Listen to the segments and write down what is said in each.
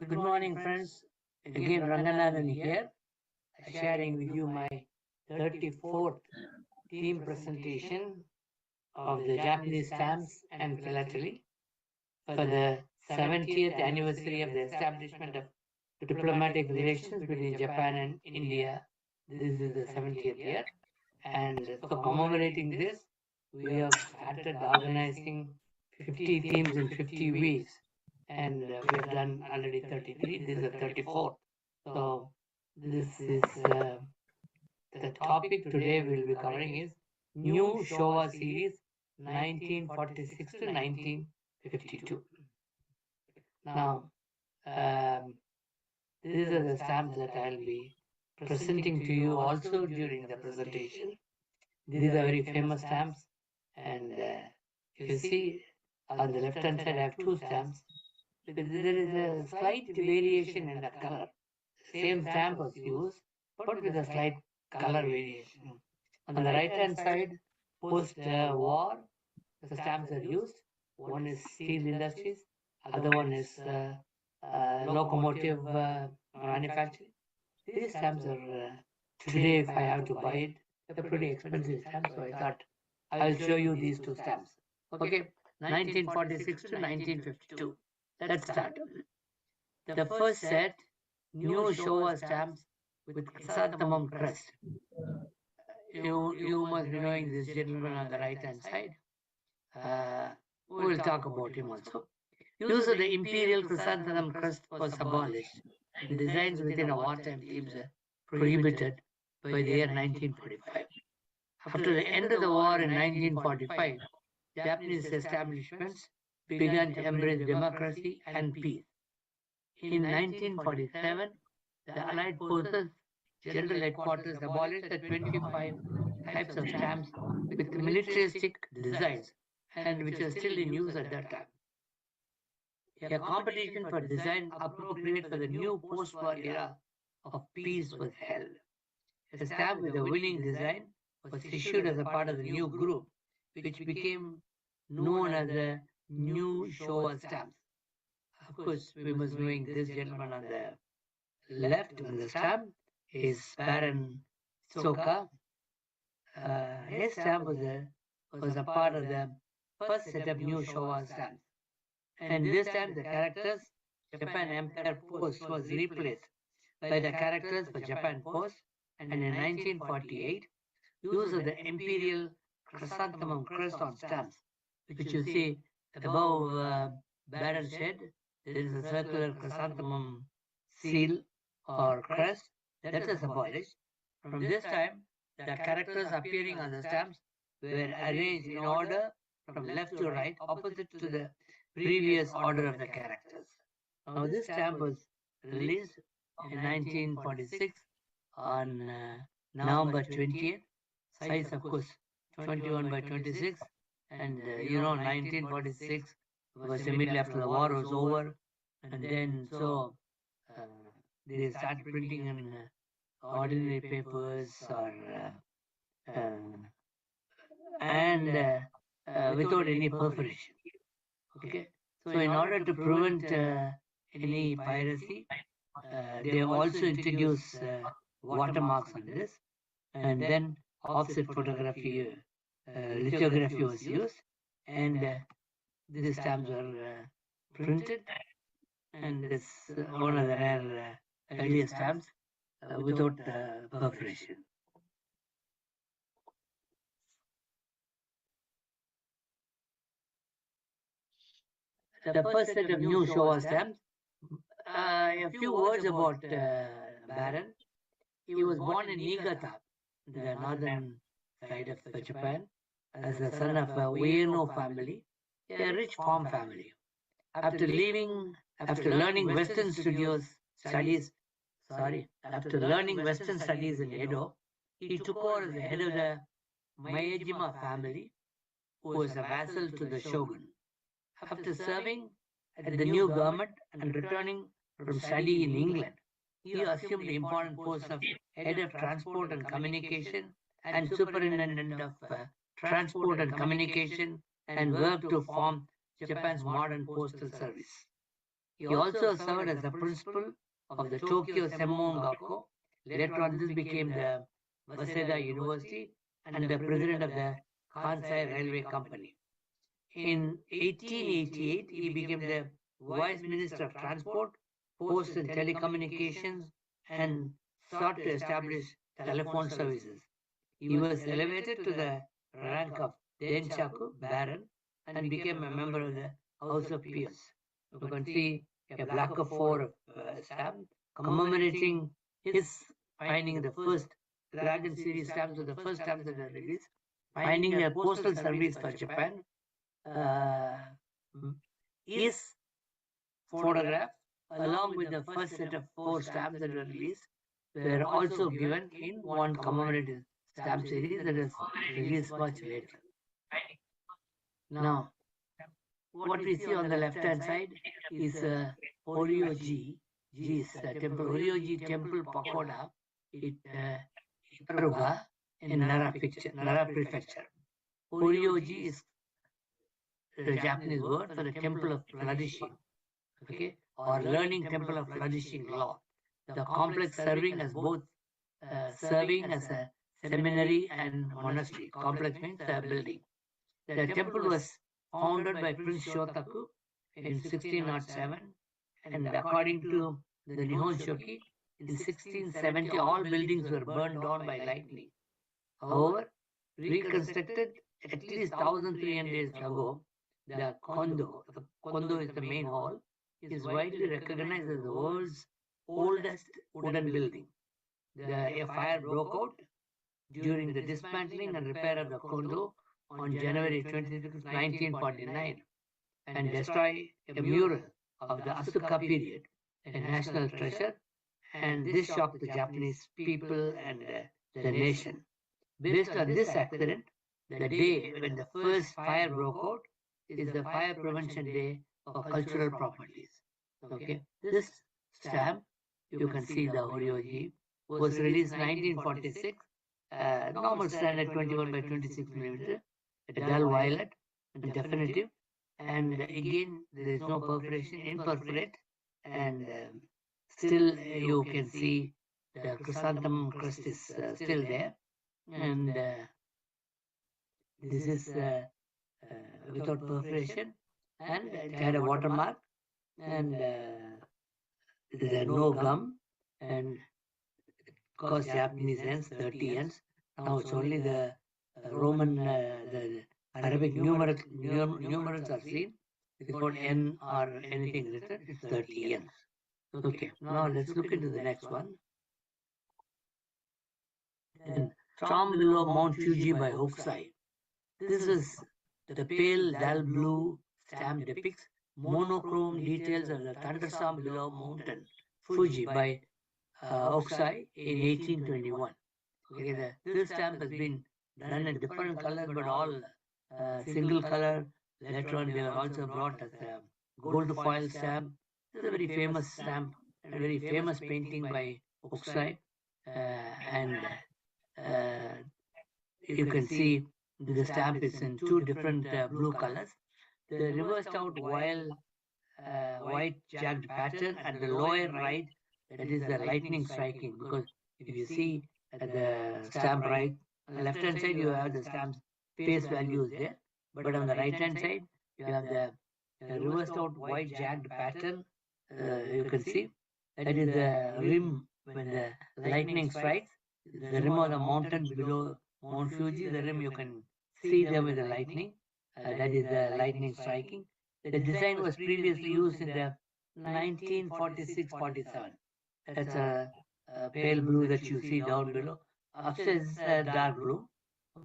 Good morning, friends. Again, Ranganathan here, sharing with you my 34th theme presentation of the Japanese stamps and philately for the 70th anniversary of the establishment of diplomatic relations between Japan and India. This is the 70th year. And so, commemorating this, we have started organizing 50 themes in 50 weeks. And we have done already 33. This is the 34th. So this is the topic today we'll be covering is new Showa series 1946 to 1952. Now, um, these are the stamps that I'll be presenting to you also during the presentation. These are very famous stamps, and if you see on the left hand side, I have two stamps. There is a slight variation in the color. Same stamp was used, but with a slight color variation. On the right hand side, post war, the stamps are used. One is steel industries, other one is locomotive manufacturing. These stamps are today, if I have to buy it, they're pretty expensive stamps. So I thought I'll show you these two stamps. Okay, 1946 to 1952. Let's start. The first set, new Showa stamps with chrysanthemum crest. You must be knowing this gentleman on the right hand side. Uh, we'll talk about him also. Use of the imperial chrysanthemum crest was abolished. Designs within a wartime themes are prohibited by the year 1945. After the end of the war in 1945, Japanese establishments began to embrace democracy and peace. In 1947, the Allied Forces General Headquarters abolished the 25 types of stamps with militaristic designs and which were still in use at that time. A competition for design appropriate for the new post-war era of peace was held. A stamp with a winning design was issued as a part of the new group, which became known as the New Showa stamps. Of course, we must knowing this gentleman on the left on the stamp is Baron Soka. His stamp was a part of the first set of new Showa stamps. And this time the characters Japan Empire Post was replaced by the characters for Japan Post, and in 1948, use of the imperial chrysanthemum crest on stamps, which you see above Baron's head. There is a circular chrysanthemum seal or crest that is abolished. From this time, the characters appearing on the stamps were arranged in order from left to right, opposite to the previous order of the characters. Now, this stamp was released in 1946 on November 20th. Size, of course, 21 by 26. And 1946 was immediately after the war was over. And then, so uh, they started printing in ordinary papers or and without any perforation. Okay, so in order to prevent any piracy, they also introduced watermarks on this, and then offset photography, lithography was used, and these stamps were printed, and it's one of the rare earlier stamps without perforation. The first set of new Showa stamps. A few words about Baron. He was born in Niigata, the northern side of Japan, as the son of a Ueno family, a rich farm family. After learning Western studies in Edo, he took over as the head of the Maejima family, who was a vassal to the shogun. After serving at the new government and returning from study in England, he assumed the important post of head of transport and communication and superintendent of transport and communication and worked to form Japan's modern postal service. He also served as the principal of the Tokyo Semmon. Later on, this became the Waseda University and the president of the Kansai Railway Company. In 1888, he became the Vice Minister of Transport, Post and Telecommunications, and sought to establish telephone services. He was elevated to the rank of Denchaku Baron and became a member of the House of Peers. You can see a black of four stamp commemorating his finding the first Dragon series stamps of the first stamps that were released, finding a postal service for Japan. His photograph, along with the first set of four stamps that were released, were also given in one commemorative stamp series that was released much later. Now, what we see on the left-hand side is Horyoji. Ji is temple. Horyoji Temple Pagoda in Itaruga in Nara Prefecture. Horyoji is the Japanese word for the temple of flourishing, okay, or learning temple of flourishing law. The complex serving as both serving as a seminary and monastery. Complex means a building. The temple was founded by Prince Shotaku in 1607, and according to the Nihon Shoki, in 1670 all buildings were burned down by lightning. However, reconstructed at least 1300 years ago, the Kondo is the main hall, is widely recognized as the world's oldest wooden building. A fire broke out during the dismantling and repair of the Kondo on January 26, 1949, and destroyed a mural of the Asuka period, a national treasure, and this shocked the Japanese people and the nation. Based on this accident, the day when the first fire broke out is the Fire Prevention Day of Cultural Properties. Okay, this stamp, you can see the Horyoji, was released 1946, normal standard 21 by 26 millimeter, a dull violet, and definitive, and again there is no perforation, imperforate, and still you can see the chrysanthemum crest is still there, and this is without perforation, and it had a watermark, and there are no gum, and cost Japanese yens, 30 yens. Now it's only the Roman, the Arabic numerals are seen without N or anything written. It's 30 yens. Okay, now let's look into the next one. Then, From Below Mount Fuji by Hokusai. This is the pale dull blue stamp depicts monochrome details of the thunderstorm below mountain Fuji by Hokusai in 1821. Okay, this stamp has been done in different colors, but all single color. Later on, they were also brought as a gold foil stamp. It's a very famous stamp and very famous painting by Hokusai. And you can see the stamp is in two different blue colors. The reversed out white jagged pattern at the lower right, that is the lightning striking, because if you see at the stamp right, on the left hand side you have the stamp's face values there, but on the right hand side you have the reversed out white jagged pattern. You can see that is the rim when the lightning strikes, the rim of the mountains below Mount Fuji, the rim you can see them with the lightning. That is the lightning striking. The design was previously used in the 1946-47. That's a pale blue that you see down below. Upstairs is a dark blue.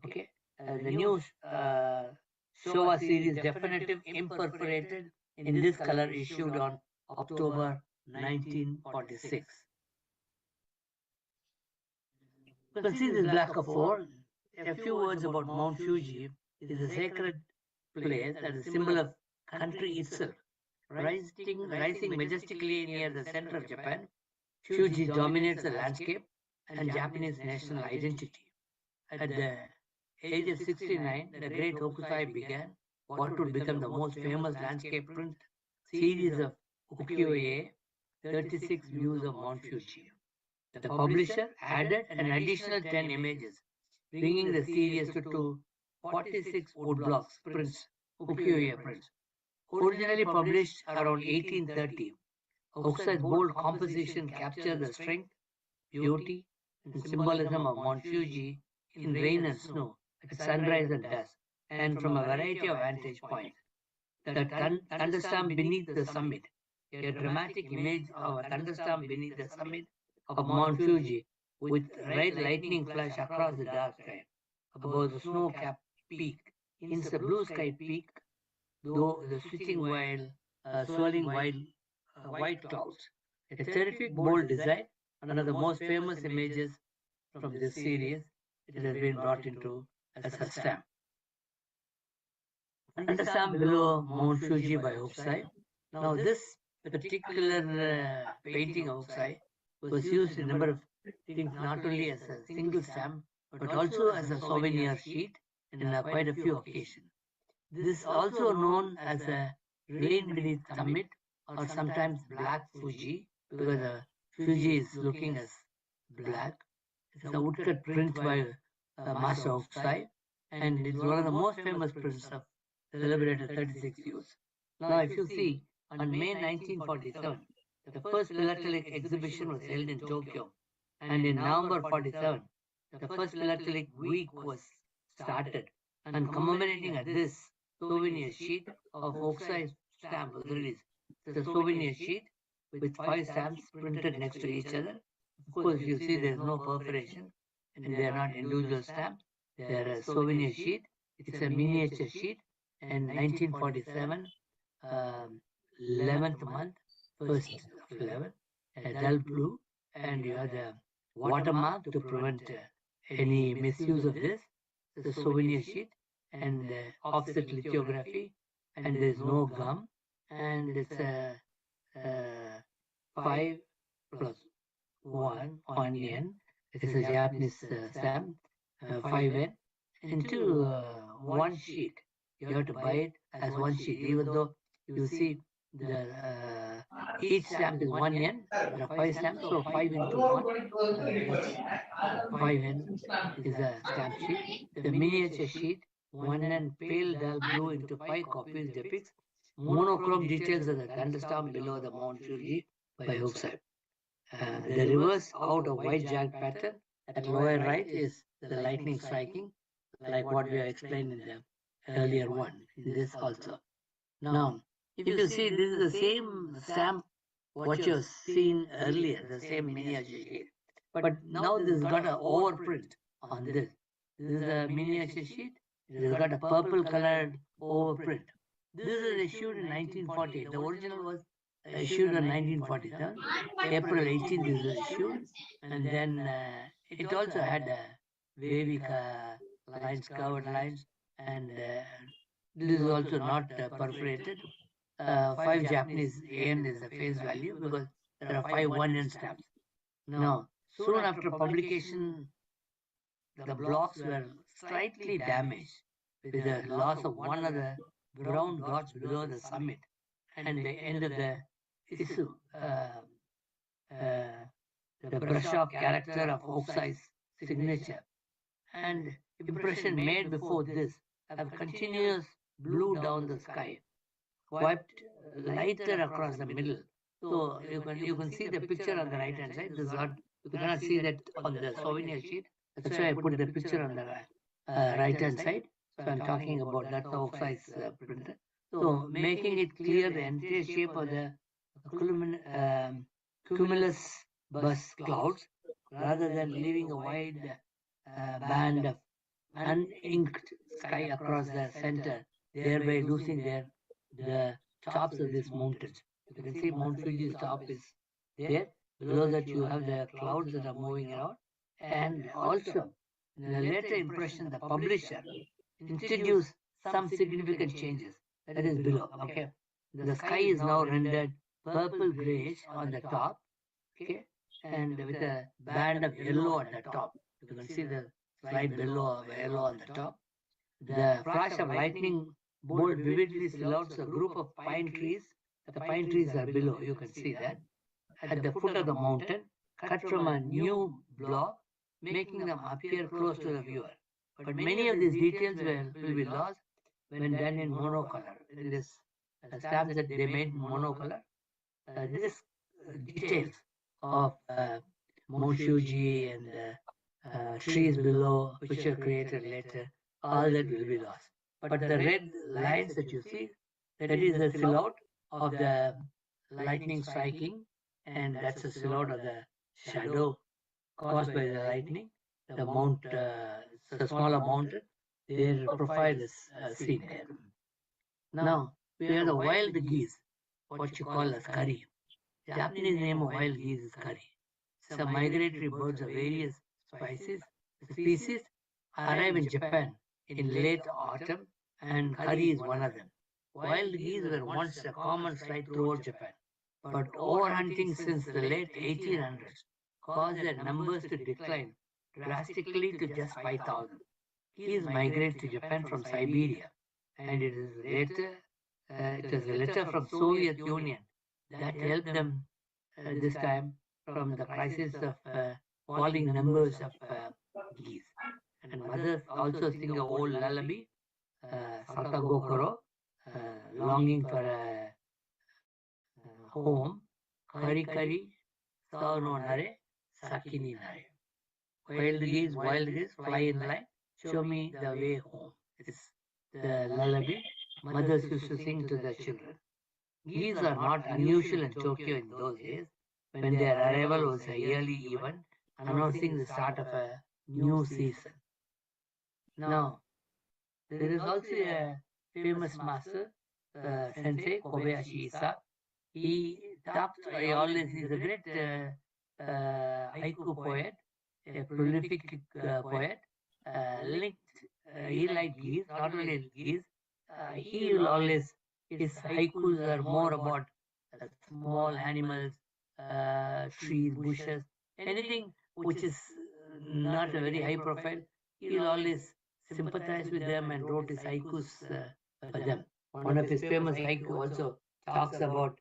Okay. The new Showa series definitive imperforated in this color issued on October 1946. You can see this black of 4. A few words about Mount Fuji is a sacred place that is a symbol of country itself. Rising majestically near the center of Japan, Fuji dominates the landscape and Japanese national identity. At the age of 69, the great Hokusai began what would become the most famous landscape print series of ukiyo-e 36 views of Mount Fuji. The publisher added an additional 10 images, bringing the series to 46 woodblocks prints, ukiyo-e prints. Originally published around 1830, Hokusai's bold composition captured the strength, beauty, and symbolism of Mount Fuji in rain and snow, at sunrise and dusk, and from a variety of vantage points. The thunderstorm beneath the summit, a dramatic image of a thunderstorm beneath the summit of Mount Fuji, with red lightning flash across the dark sky above the snow-capped peak. In the blue sky peak, though the switching while swirling white clouds. A terrific, bold design, one of the most famous images from this series. It has been brought into as a stamp. Thunderstorm below Mount Fuji by Hokusai. Now, this particular painting of Hokusai was used in a number of things, not only as a single stamp, but also as a souvenir sheet in quite a few occasions. This is also known as a rain beneath summit or sometimes black Fuji, because the Fuji is looking as black. It's a woodcut print by Master Hokusai, and it's one of the most famous prints of celebrated 36 views. Now, if you see, on May 1947, the first philatelic exhibition was held in Tokyo, and in November 47, the first philatelic week was started, and commemorating this, souvenir sheet of Hokusai stamp was released. It's a souvenir sheet with 5 stamps printed next to each other. Of course, you see there's no perforation, and they are not individual stamps. They are a souvenir sheet. It's a miniature sheet, and 1947, 11th month, first of 11, a dull blue, and you have the watermark to prevent any misuse of this. The souvenir sheet and offset lithography, and there's no gum, and it's a 5 plus 1 yen. It is a Japanese stamp, 5 yen, into one sheet. You have to buy it as one sheet, even though you see the each stamp is 1 yen. There are 5 stamps, so 5 into 1. Each 5 yen is a stamp sheet. The miniature sheet, 1 yen pale dull blue into 5 copies, depicts monochrome details of the thunderstorm below the Mount Fuji by Hokusai. The reverse out of white jagged pattern at lower right is the lightning striking, like what we have explained in the earlier one, in this also. Now, if you see, this is the same stamp what you have seen earlier, the same miniature sheet. But now this has got an overprint on this. This is a miniature sheet. It has got a purple colored overprint. This is issued in 1948. The original was issued in 1947. April 18th is issued. And then it also had wavy lines, curved lines. And this is also not perforated. 5 Japanese yen is the face value because there are 5 1 yen stamps. Now, soon after publication, the blocks were slightly damaged with the loss of one of the brown dots below the summit and the end of the issue. The brush-off character of Hokusai's signature and impression made before this have continuous blue down the sky, wiped lighter across the middle. So you can see the picture on the right hand side. This is not, you cannot see that on the souvenir sheet. That's why I put the picture on the right hand side. So I'm talking about that Hokusai's printer. So making it clear the entire shape of the cumulus bus clouds rather than leaving a wide band of uninked sky across the center, thereby losing the tops of these mountains. You can see Mount Fuji's top is there. Below that you have the clouds that are moving around. And also, in a later impression, the publisher introduced some significant changes. That is below. Okay, the sky is now rendered purple grayish on the top. Okay, and with a band of yellow at the top. You can see the slight yellow on the top. The flash of lightning bolt vividly silhouettes a group of pine trees The pine trees are below, you can see that, at the foot of the mountain, cut from a new block, making them appear close to the viewer. But many of these details will be lost when done in monocolor. In this stamps that they made in monocolor, this details of Mount Fuji and trees below, which were created later, all that will be lost. But the red lines that you see, that is the silhouette of the lightning striking, and that's a silhouette of the shadow caused by the lightning. The mount, the smaller mountain, their profile is seen there. Now, we have the wild geese, what you call as curry. Japanese name of wild geese is curry. Some migratory birds of various species arrive in Japan in late autumn, and curry is one of them. Wild geese were once a common sight throughout Japan, but overhunting since the late 1800s caused their numbers to decline drastically to just 5,000. Geese migrate to Japan from Siberia, and it is a letter from Soviet Union that helped them this time from the crisis of falling numbers of geese. And mothers also sing a old lullaby, Satagokoro, longing for a home, Kari Kari, Sao no Nare, Sakini Nare. Wild geese, fly in line, show me the way home. It's the lullaby mothers used to sing to their children. Geese are not unusual in Tokyo in those days, when their arrival was a yearly event announcing the start of a new season. Now, there is also a famous master, Sensei Kobayashi Isa. He always is a great haiku poet, a prolific poet. Linked, he liked geese, not only geese. He will always his haikus are more about small animals, trees, bushes, anything which is not a very high profile. He'll always sympathize with them and wrote his haikus for them. One of his famous haiku also talks about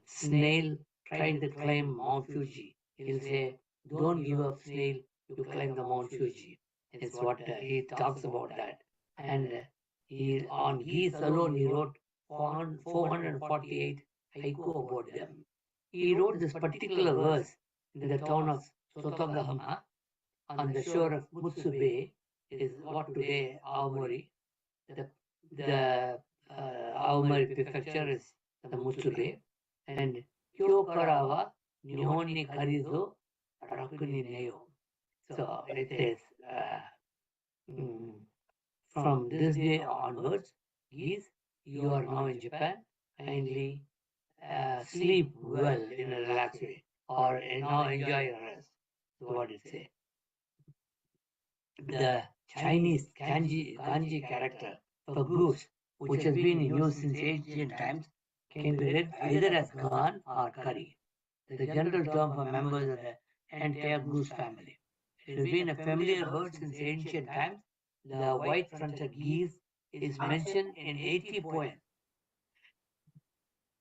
snail trying to climb Mount Fuji. He'll say, "Don't give up, snail. You climb the Mount Fuji." It's what he talks about that. And he on geese alone he wrote 448 haiku about them. He wrote this particular verse in the town of Sotogahama on the shore of Mutsu Bay, is what today Aomori. The Aomori prefecture is the Mutsu Bay. And Kyokara wa Nihon ni karizo raku ni neo. So it says, from this day onwards, geese, you are now in Japan. Kindly sleep well in a relaxed way, or now enjoy your rest. Is what it says. The Chinese kanji character for goose, which has been in use since ancient times, can be read either as gan or curry, the general term for members of the entire goose family. It has been a familiar bird since ancient times. The white-fronted geese is mentioned in 80 poems.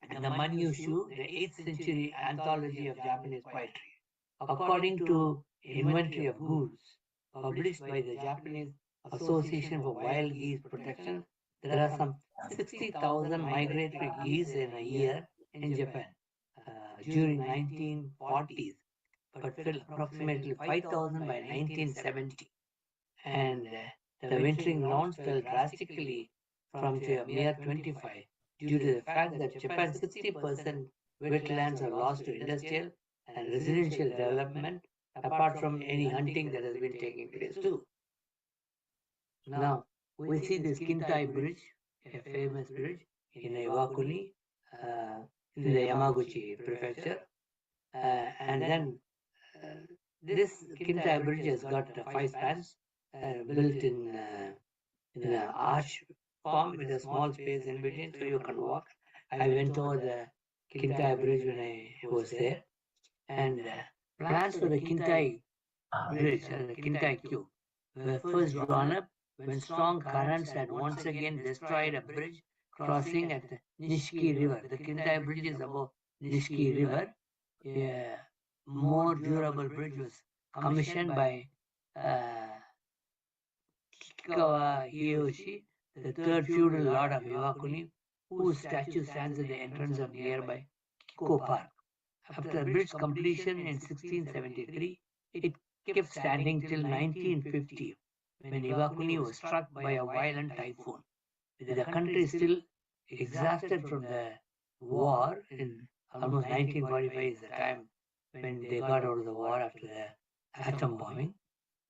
And the Manyushu, the 8th century anthology of Japanese poetry. According to Inventory of Goose, published by the Japanese Association for Wild Geese Protection, there are some 60,000 migratory geese in a year in Japan during 1940s, but fell approximately 5,000 by 1970. And the wintering grounds fell drastically from to a mere 25 due to the fact that Japan's 60% wetlands are lost to industrial and residential development, apart from any hunting that has been taking place too. Now, we see this Kintai Bridge, a famous bridge in Iwakuni, in the Yamaguchi prefecture. And then this Kintai Bridge has got 5 spans built in an arch form with a small space in between so you can walk. I went over the Kintai Bridge when I was there. And plans for the Kintai Bridge and the Kintai Cube were first drawn up when strong currents had once again destroyed a bridge crossing at the Nishki River. The entire bridge is above Nishki River. A more durable bridge was commissioned by uh, Kikawa Hiyoshi, the third feudal lord of Iwakuni, whose statue stands at the entrance of nearby Kiko Park. After the bridge's completion in 1673, it kept standing till 1950, when Iwakuni was struck by a violent typhoon. With the country still exhausted from the war in almost 1945 is the time when they got out of the war after the atom bombing.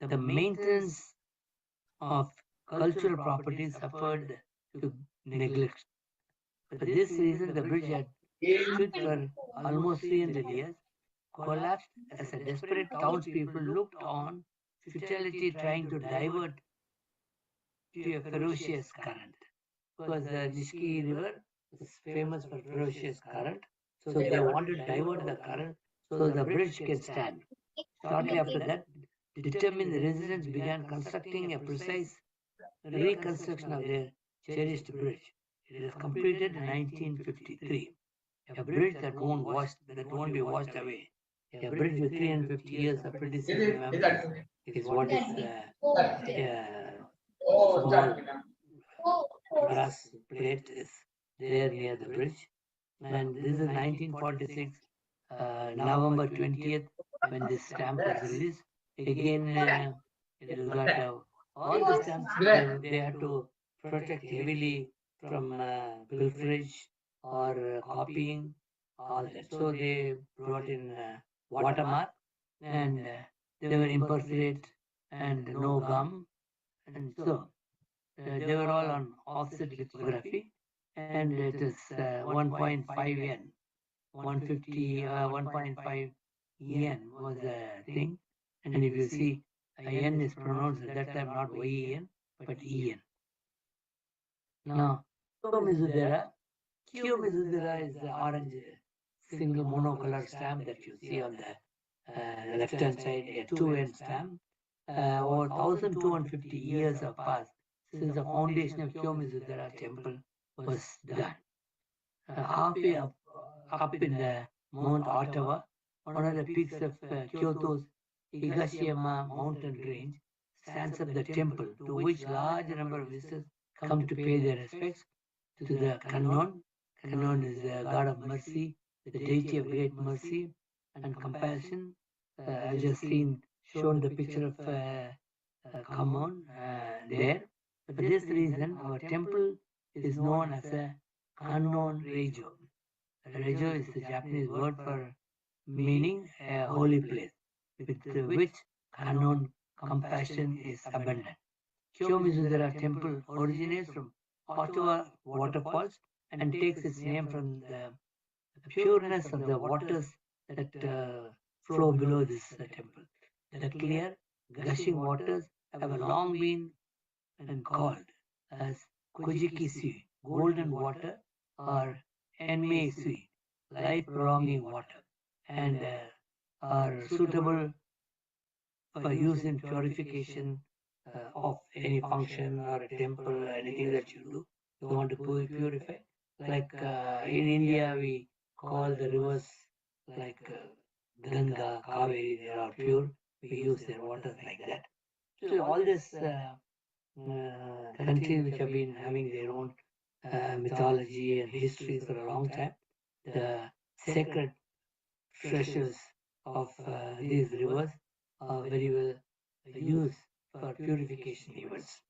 The maintenance of cultural property suffered to neglect. For this reason, the bridge had stood for almost 300 years, collapsed as a desperate townspeople looked on futility trying to divert to a ferocious current. Because the Nishki River is famous for ferocious current, so they wanted to divert the current so the bridge can stand. Shortly after that, determined residents began constructing a precise reconstruction of their cherished bridge. It was completed in 1953. A bridge that won't be washed away. A bridge with 350 years of predecessor memories is what this small brass plate is there near the bridge. And this is 1946, November 20th, when this stamp was released. Again, it has got all the stamps, they had to protect heavily from pilferage or copying, all that. So they brought in watermark, and they were impersonate and no gum. And so they were all on offset lithography, and it is 1.5 yen, 1.5 yen was the thing. And if you see, a yen is pronounced at that time not yen, but en. Now, Kiyomizudera is the orange single monocolor stamp that you see on the left hand side, a 2N stamp. Over 1250 years have passed since the foundation of Kiyomizudera temple was done. Halfway up in the Mount Ottawa, one of the peaks of Kyoto's Higashiyama mountain range, stands up the temple to which large number of visitors come to pay their respects to the Kannon. Kannon is the god of mercy, the deity of great mercy and compassion. I just shown the picture of Kannon there. For this reason, our temple is known as a Kannon Reijo. Reijo is the Japanese word for meaning a holy place, with which Kannon compassion is abundant. Kiyomizudera temple originates from Ottawa waterfalls and takes its name from the pureness of the waters that flow below this temple. The clear, gushing waters have long been and called as Kojiki Sui, golden water, or Enmei Sui, life prolonging water, and are suitable for use in purification of any function or a temple or anything that you do. You want to purify. Like in India, we call the rivers like Ganga, Kaveri, they are pure. We use their waters like that. So all this countries which have been having their own mythology and history for a long time, the sacred treasures of these rivers are very well used for purification events.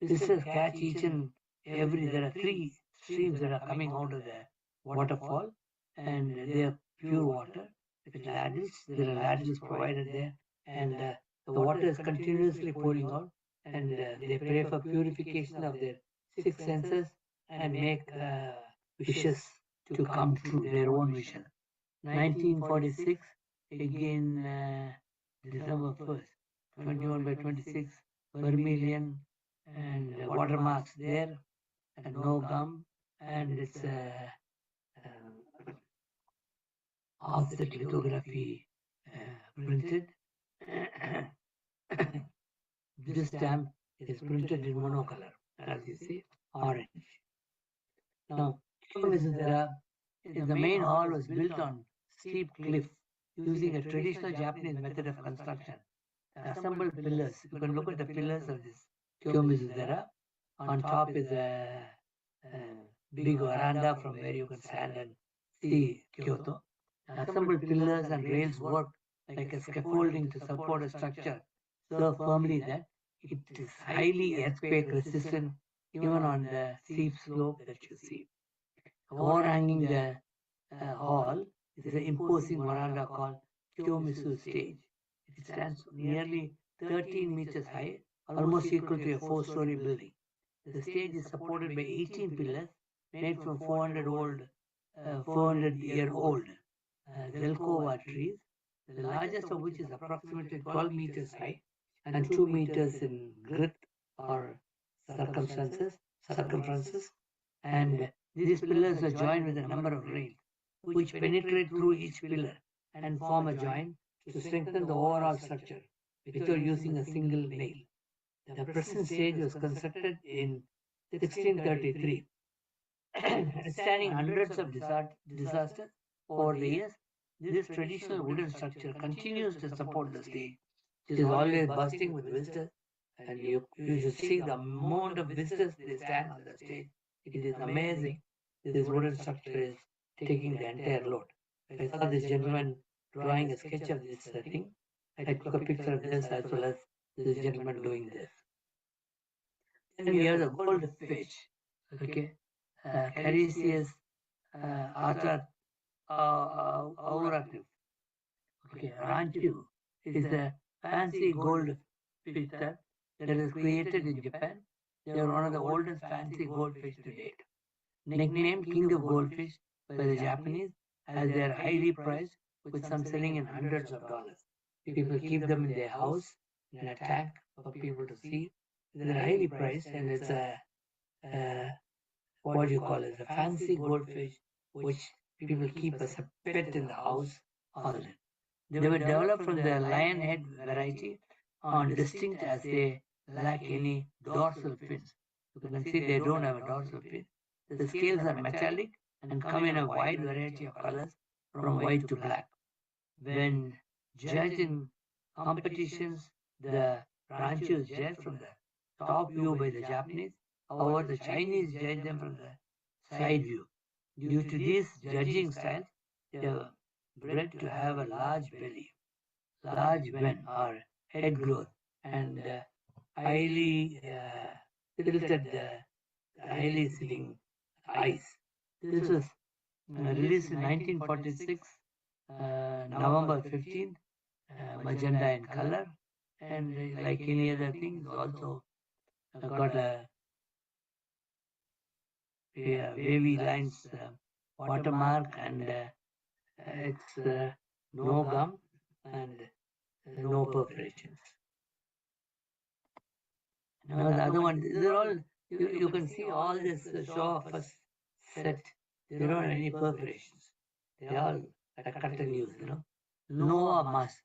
Visitors catch each and every, there are three streams that are coming out of the waterfall, and they are pure water with ladles. There are ladles provided there, and the water is continuously pouring out, and they pray for purification of their six senses and make wishes to come true, their own wishes. 1946, again December 1st, 21 by 26, vermilion and watermarks there, and no gum, and it's offset lithography printed. This stamp is printed in monocolor, as you see, orange. Now, Kiyomizudera, the main hall was built on steep cliff using a traditional Japanese method of construction. The assembled pillars, you can look at the pillars of this Kiyomizudera. On top is a big veranda from where you can stand and see Kyoto. The assembled pillars and rails work like a scaffolding to support a structure so firmly that it is highly earthquake resistant even on the steep slope that you see. Overhanging the hall is an imposing veranda called Kyomisu stage. It stands nearly 13 meters high, almost equal to a four-story building. The stage is supported by 18 pillars made from 400-year-old Zelkova trees, the largest of which is approximately 12 meters high and 2 meters in girth or circumferences, and these pillars are joined with a number of rails which penetrate through each pillar and form a joint to strengthen the overall structure without using a single nail. The present stage was constructed in 1633. Notwithstanding hundreds of disasters over the years, this traditional wooden structure continues to support the stage. It is always bursting with visitors, and you should see the amount of visitors they stand on the stage. It is amazing. This wooden structure is taking the entire load. I saw this gentleman drawing a sketch of this thing. I took a picture of this as well as this gentleman doing this. Then we have the goldfish. Okay, Carissius auratus. Okay, Ranchu is a fancy gold fish that is created in Japan. They are one of the oldest fancy goldfish to date. Nicknamed King of Goldfish by the Japanese, as they are highly priced, with some selling in hundreds of dollars. People keep them in their house in a tank for people to see. They're highly priced, and it's a what do you call it? A fancy goldfish which people keep as a pet in the house all the time. They were developed from the lionhead variety on distinct as they lack any dorsal fins. You can see they don't have a dorsal fin. The scales are metallic and come in a wide variety of colors from white to black. When judged in competitions, the ranchu is judged from the top view by the Japanese. However, the Chinese judge them from the side view. Due to these judging styles, they are bred to have a large belly, large wen or head growth, and highly tilted, highly sitting eyes. This was released in 1946, November 15th, magenta in color, and like any other thing, it's also got a wavy lines watermark, and it's no gum and no perforations. Now the other one, they're all, you can see all this Showa first set, they don't have any perforations. They all are cut and used. Noah mask.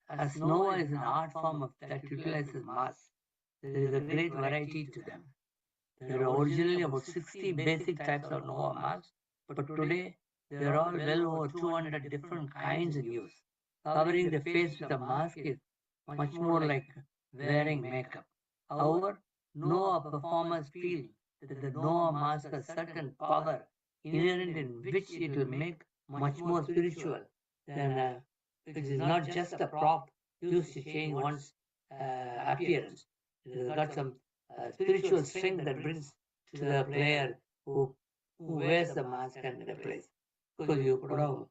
As Noah is an art form that utilizes masks, there is a great variety to them. There are originally about 60 basic types of Noah masks, but today there are well over 200 different kinds in use. Covering the face with a mask is much more like wearing makeup. However, Noah performers feel that the Noah mask has certain power inherent in which it will make much more spiritual than it is not just a prop used to change one's appearance. It has got some spiritual strength that brings to the player who wears the mask and the plays. Because you could have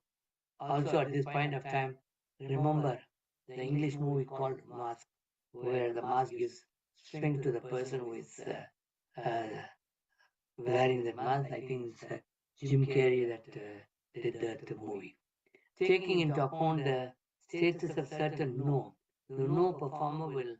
also at this point of time remember the English movie called Mask, where the mask gives strength to the person who is wearing the mask. I think it's Jim Carrey that did that movie. Taking into account the status of certain the no performer will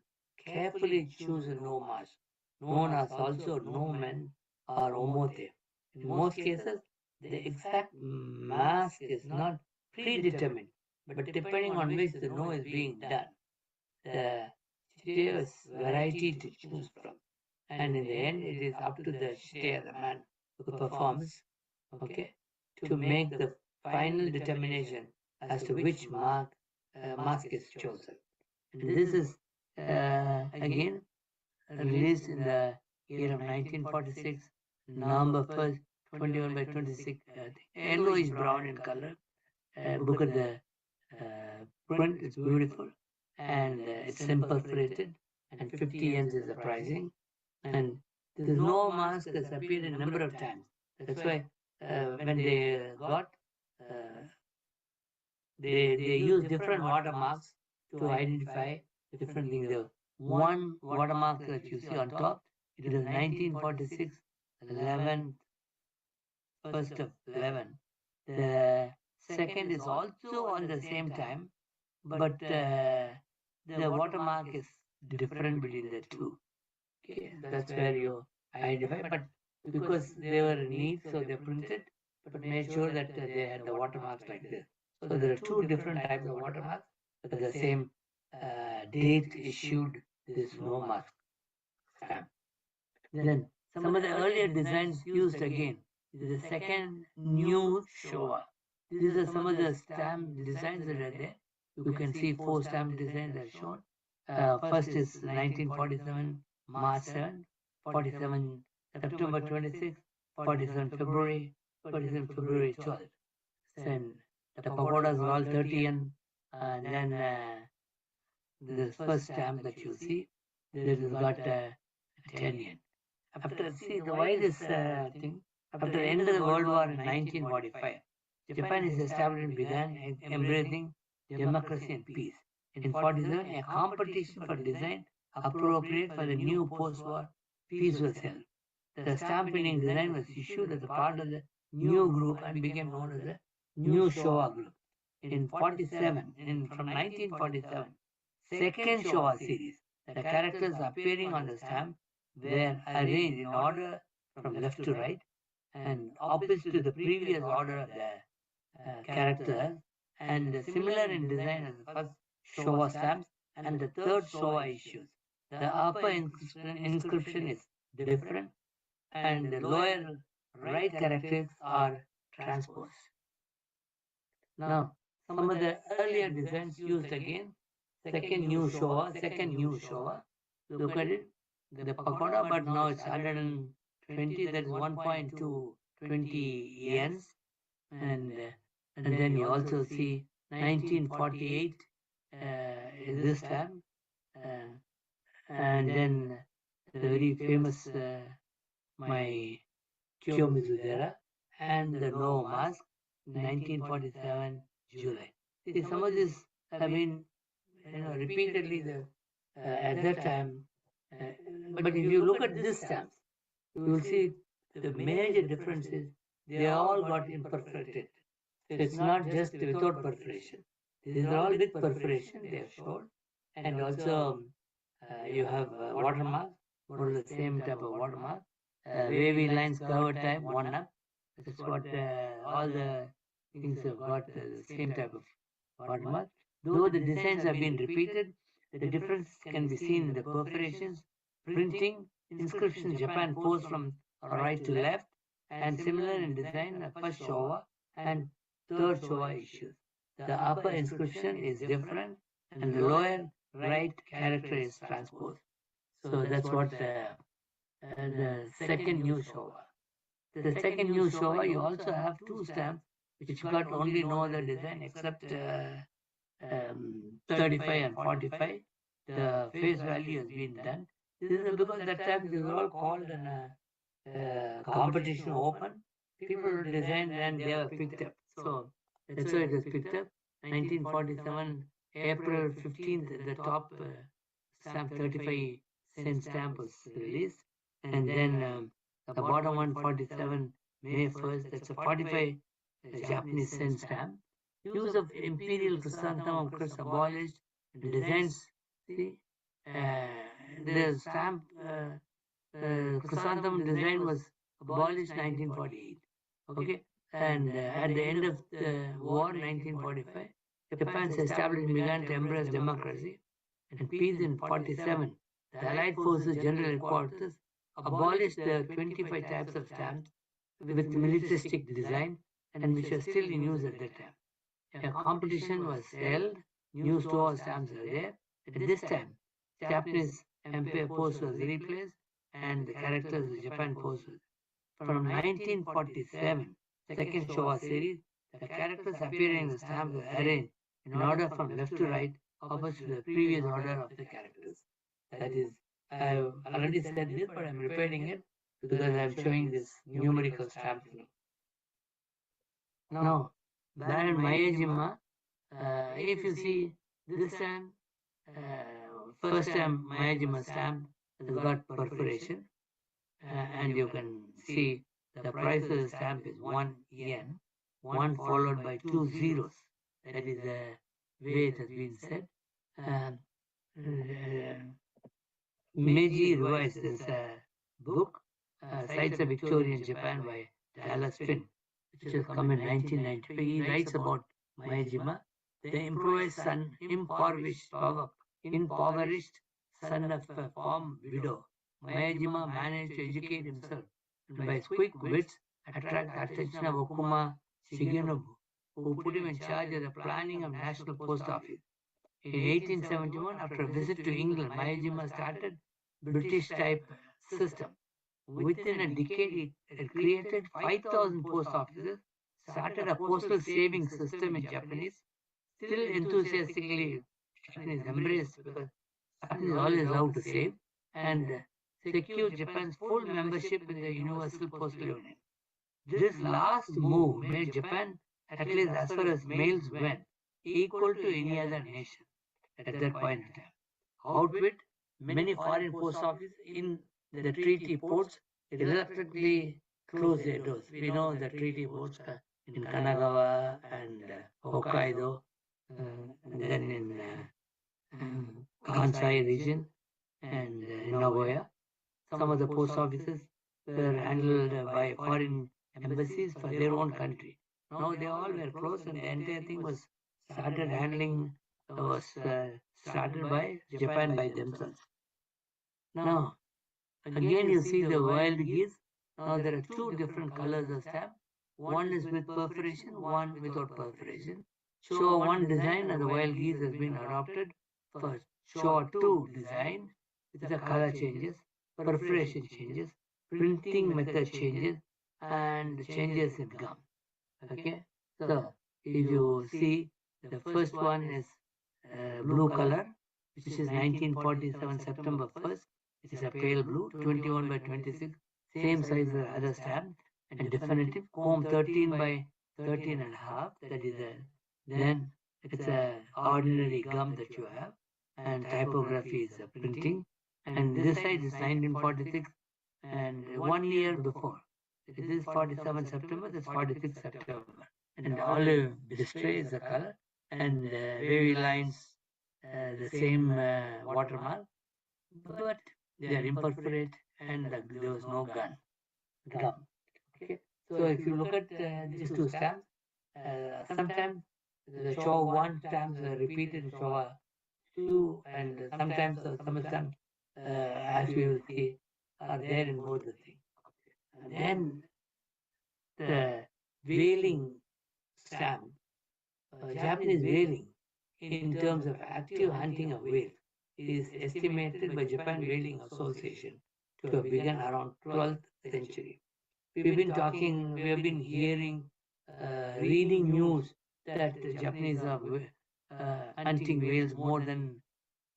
carefully choose a no mask, known as also no men or omote. In most cases, the exact mask is not predetermined, but depending on which the no is being done, the there's variety to choose from. And in the end, it is up to the shite, the man performs, okay, to make the final determination as to which mask is chosen. And this is again released in the year of 1946, November 1st, 21 by 26, yellowish brown in color. Look at the print, it's beautiful and it's simple printed, and 50 yens is the pricing. And there's no mask that's appeared a number of times. That's why when they got uh, they use different watermarks to identify different things. The one watermark that you see on top, it is 1946, 11, 1st of 11. The second is also on the same time, but the watermark is different between the two. Okay, that's where you identify. But because they were neat, so they printed, but made sure that they had the watermarks like this. So there are two different types of watermarks, but the same date issued this no mask stamp. Then some of the earlier designs used again is the second new Showa. These are some of the stamp designs that are there. You can see four stamp designs are shown. First is 1947 March 7, 47 September 26, 47 February, 47 February 12. Then the pagodas are all 30 and then the first stamp that you see, there is got 10 yen. After, see, the why this thing, after the end of the World War in 1945, Japanese establishment began embracing democracy and peace. In 47, a competition for design appropriate for the new post-war peace was held. The stamp printing design was issued as a part of the new group and became known as the New Showa Group. In 47, from 1947, second Showa series, the characters appearing on the stamp were arranged in order from left to right and opposite to the previous order of the characters, and similar in design as the first Showa stamps and the third Showa issues. The upper inscription is different and the lower right characters are transposed. Now, some of the earlier designs used again, second new Showa. Look at it, the pagoda, but now it's 120, that's 1.220 yens. And then you also see 1948 this time. And then the very famous my Kiyomizudera and the No Mask, 1947 July. See, some of this have been, repeatedly at that time. Uh, but if you look at these stamps, you will see the major difference is they all got imperforated. So it's not just without perforation. These are all with perforation they have shown. And also you have watermark, more or the same type of watermark. Wavy lines, curved type, one up. That's what all the things have got the same type of watermark. Though the designs have been repeated, the difference can be seen in the perforations, printing, inscriptions. Japan posed from right to left, and similar in design, first Showa and third Showa issues. The upper inscription is different, and the lower right character is transposed. So that's what the second new Showa. The second new Showa, you also have two stamps which got only no other design except 35 and 45. The face value has been done. This is because that time this is all called in a competition open. People designed and they were picked up. So that's why it was picked up. 1947, April 15th, the top stamp 35-cent stamp was released. And then the bottom one, 47, May 1st, that's a 45 Japanese cent stamp. Use of imperial chrysanthemum crest abolished. Designs, see, the stamp chrysanthemum design was abolished 1948. Okay, and at the end of the war, 1945, Japan's establishment began to embrace democracy and peace in 47. The Allied Forces General Headquarters abolished the 25 types of stamps with militaristic design and which was still in use at that time. A competition was held, new Showa stamps were there. At this time, Japanese Empire pose was replaced and the characters of Japan pose was. From 1947, second Showa series, the characters appearing in the stamps were arranged in order from left to right, opposite to the previous order of the characters. That is, I've already said this, but I'm repeating it because I'm showing this numerical stamp. Now, Baron Mayajima, if you see this time, first time Mayajima stamp has got perforation, and you can see the price of the stamp is 1 yen, 1 followed by 2 zeros. That is the way it has been said. Um, uh, Meiji Revised is a book, Sites of Victorian Japan by Dallas Finn, which has come in 1995. He writes about Maejima, the impoverished son of a farm widow. Maejima managed to educate himself and by his quick wits attract the attention of Okuma Shigenobu, who put him in charge of the planning of National Post Office. In 1871, after a visit to England, Maejima started British-type system. Within a decade, it had created 5,000 post offices, started a postal savings system in Japanese, still enthusiastically Japanese embraced because Japanese always love to save, and secured Japan's full membership in the Universal Postal Union. This last move made Japan, at least as far as mails went, equal to any other nation at that point in time. Outwit, many foreign post offices in the treaty ports reluctantly closed their doors. We know the treaty ports in Kanagawa and Hokkaido, and then in Kansai region and in Nagoya. Some of the post offices were handled by foreign embassies for their own country. Now they all were closed, and the entire thing was started handling was started by Japan by themselves. Now, again, you see the wild geese. Now, there are two different colors of stamp. One is with perforation, one without perforation. Showa 1 design of the wild geese has been adopted for Showa 2 design with the color changes, perforation changes, printing method changes, and changes in gum. Okay, so if you see, the first one is blue color, which is 1947 September 1st. It is a pale blue, 21 by 26, same size as the other stamp, and definitive, comb 13 by 13 and a half. That is a, then it's a ordinary gum that you have, and typography is a printing. And this side is 1946, and 1 year before. This is 47 September, this 46 September. And olive display is the color, and wavy lines, the same watermark, but they are imperforate and there was no gum. Okay, so if you look at these two stamps, sometimes the Showa 1 stamps are repeated in Showa 2, and sometimes some stamps, as we will see, are there in both the things. And then the whaling stamp, Japanese whaling, in terms of active hunting of whales, is estimated by Japan Whaling Association to have begun around 12th century. We have been hearing, reading news that the Japanese are hunting whales more than.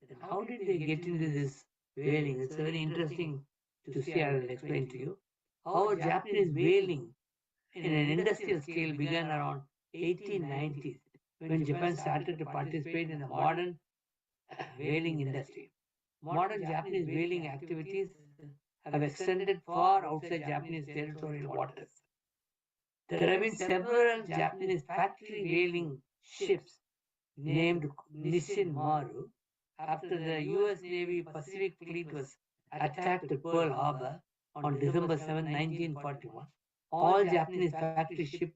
Then how did they get into this whaling? It's very interesting to see. I will explain to you how Japanese whaling in an industrial scale began around 1890s when Japan started to participate in the modern whaling industry. Modern Japanese whaling activities have extended far outside Japanese territorial waters. There have been several Japanese factory whaling ships named Nishin Maru after the US Navy Pacific Fleet was attacked at Pearl Harbor on December 7, 1941. All Japanese factory ships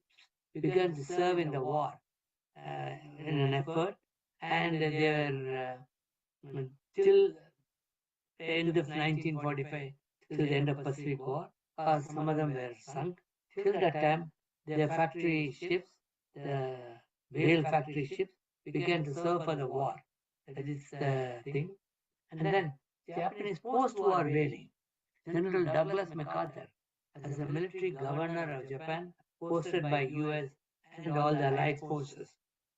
began to serve in the war in an effort, and they were till the end of 1945, till the end of Pacific War, or some of them were sunk. Till that time, their factory ships, the whale factory ships, began to serve for the war. That is the thing. And then Japanese post-war whaling. General Douglas MacArthur, as the military governor of Japan, posted by US and all the allied forces,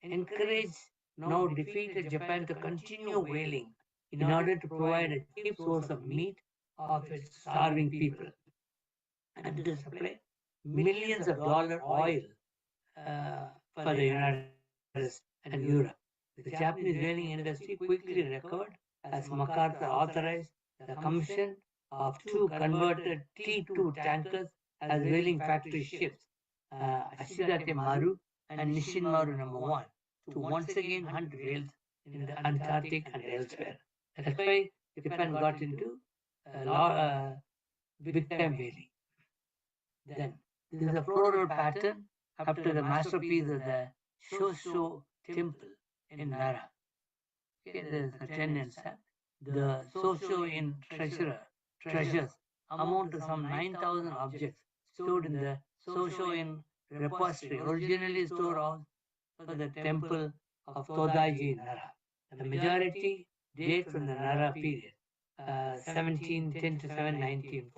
encouraged now defeated Japan to continue whaling in order to provide a cheap source of meat of its starving people and to supply millions of dollar oil for the United States and Europe. The Japanese whaling industry quickly recovered as MacArthur authorized the commission of two converted T2 tankers as whaling factory ships, Ashigate Maru and Nishin Maru number 1, to once again hunt whales in the Antarctic and elsewhere. That's why Japan got into big time whaling. Then this is a floral pattern after the masterpiece of the Shosho temple in Nara. Okay, there's a 10 and 7. The Shosho in treasures amount to some 9,000 objects stored in the Shosho in repository, originally stored out for the temple of Todaiji in Nara. The majority date from the Nara period, 1710 to 719,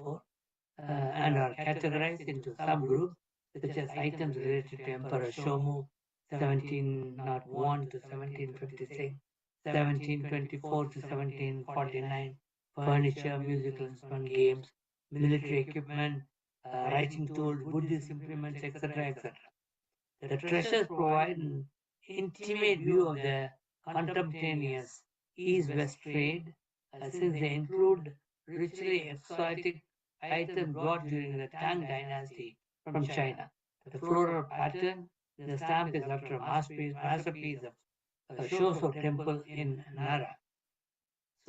and are categorized into subgroups such as items related to Emperor Shomu 1701 to 1756, 1724 to 1749, furniture, musical instruments, games, military equipment, writing tools, Buddhist implements, etc. etc. The treasures provide an intimate view of the contemporaneous East-West trade, since they include richly exotic items brought during the Tang dynasty from China. The floral pattern in the stamp is after a masterpiece of a Shoso temple in Nara.